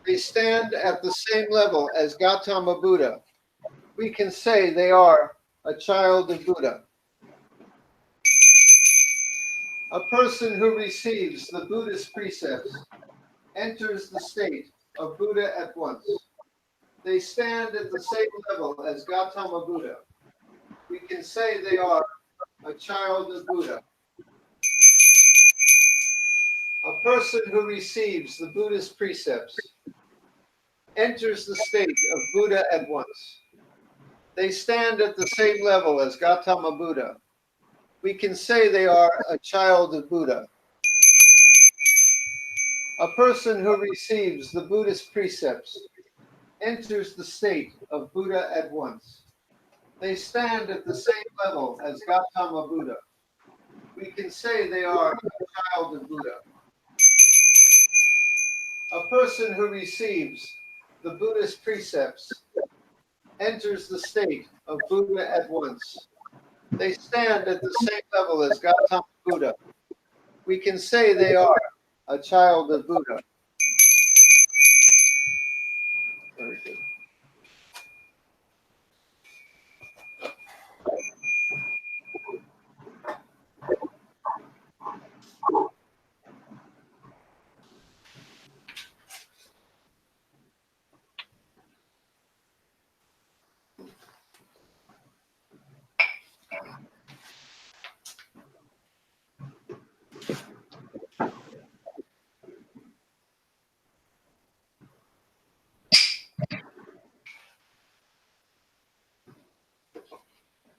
They stand at the same level as Gautama Buddha. We can say they are a child of Buddha. A person who receives the Buddhist precepts enters the state of Buddha at once. They stand at the same level as Gautama Buddha. We can say they are a child of Buddha. A person who receives the Buddhist precepts enters the state of Buddha at once. They stand at the same level as Gautama Buddha. We can say they are a child of Buddha. A person who receives the Buddhist precepts enters the state of Buddha at once. They stand at the same level as Gautama Buddha. We can say they are a child of Buddha. A person who receives the Buddhist precepts enters the state of Buddha at once. They stand at the same level as Gautama Buddha. We can say they are a child of Buddha. Very good.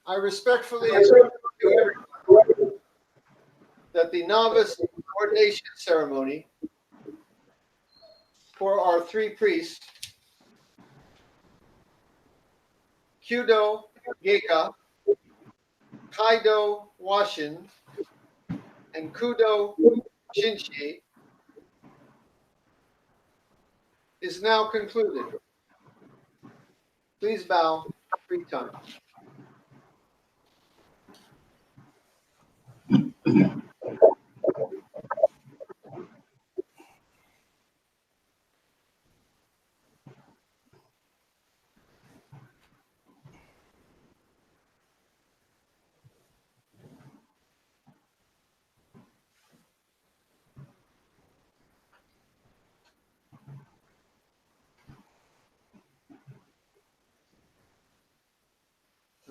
I respectfully assure to everyone that the novice ordination ceremony for our three priests, Kudo Geika, Kaido Washin, and Kudo Shinshi, is now concluded. Please bow 3 times.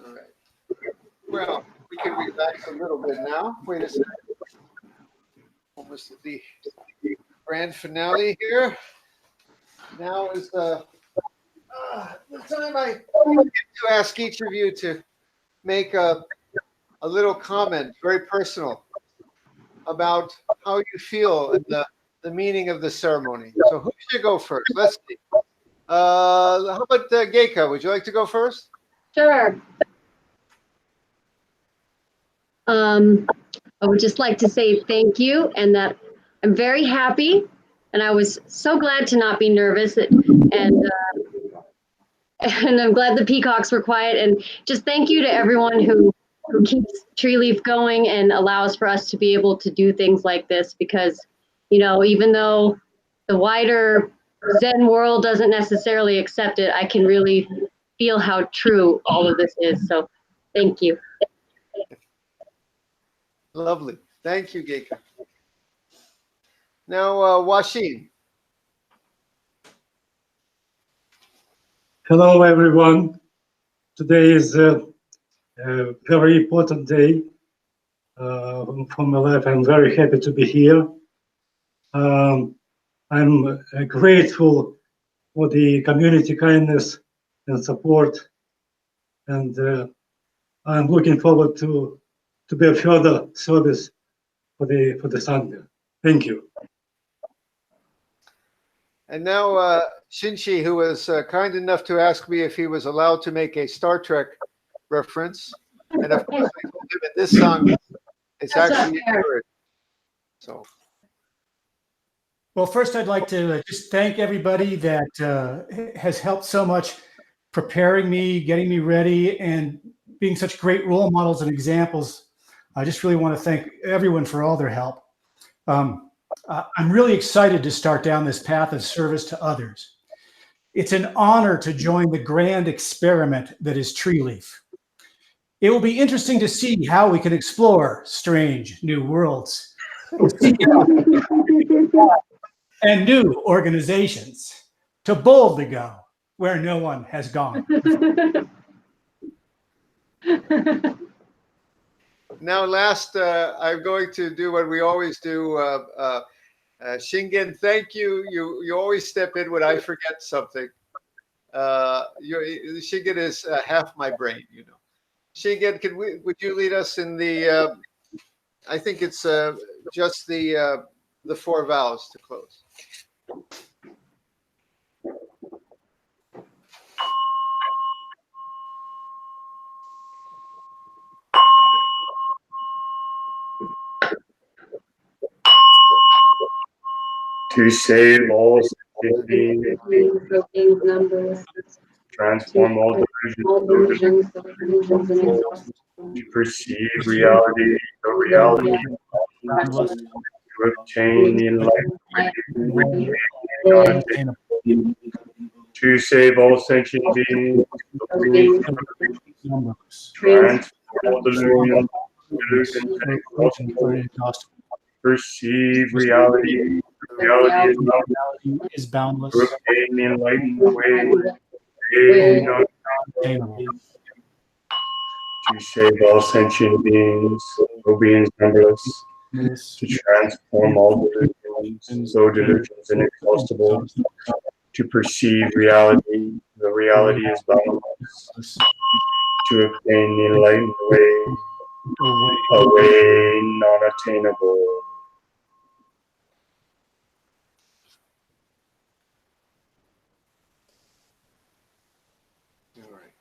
All right. Well, we can relax a little bit now. Wait a second. Almost at the grand finale here. Now is the time I get to ask each of you to make a little comment, very personal, about how you feel and the meaning of the ceremony. So who should go first? Let's see. How about Geika? Would you like to go first? Sure. I would just like to say thank you and that I'm very happy and I was so glad to not be nervous and I'm glad the peacocks were quiet and just thank you to everyone who keeps Treeleaf going and allows for us to be able to do things like this because, you know, even though the wider Zen world doesn't necessarily accept it, I can really feel how true all of this is. So thank you. Lovely. Thank you, Geika. Now, Washin. Hello, everyone. Today is a very important day for my life. I'm very happy to be here. I'm grateful for the community kindness and support, and I'm looking forward to be a further service for the Sangha. Thank you. And now Shinshi, who was kind enough to ask me if he was allowed to make a Star Trek reference. And of course, I told him in this song, it's actually encouraged. So. Well, first, I'd like to just thank everybody that has helped so much preparing me, getting me ready, and being such great role models and examples I just really want to thank everyone for all their help. I'm really excited to start down this path of service to others. It's an honor to join the grand experiment that is Treeleaf. It will be interesting to see how we can explore strange new worlds and new organizations, to boldly go where no one has gone. Now, last, I'm going to do what we always do. Shingen, thank you. You always step in when I forget something. Shingen is half my brain, you know. Shingen, would you lead us in the? I think it's just the 4 vows to close. To save all sentient beings, transform all delusions, to perceive reality, the reality, to obtain the enlightenment, to save all sentient beings, transform all delusions, perceive reality, the reality Is boundless. to obtain the enlightened way, to save all sentient beings, all beings numberless, to transform all delusions, so delusions inexhaustible, to perceive reality, the reality is boundless, to obtain the enlightened way, a way non-attainable. All right.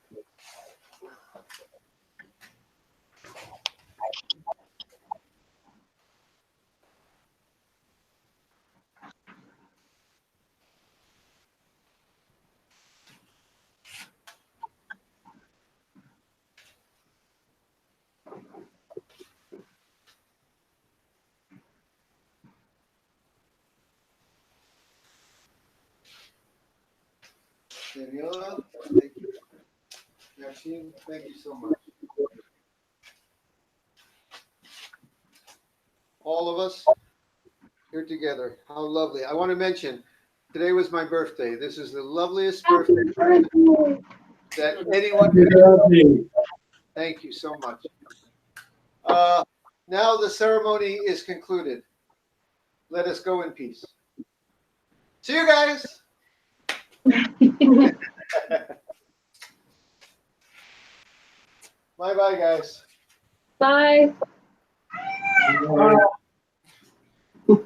Daniela, thank you. Yashin, thank you so much. All of us here together. How lovely. I want to mention, today was my birthday. This is the loveliest birthday that anyone could have. Thank you so much. Now the ceremony is concluded. Let us go in peace. See you guys. Bye-bye, guys. Bye. Bye.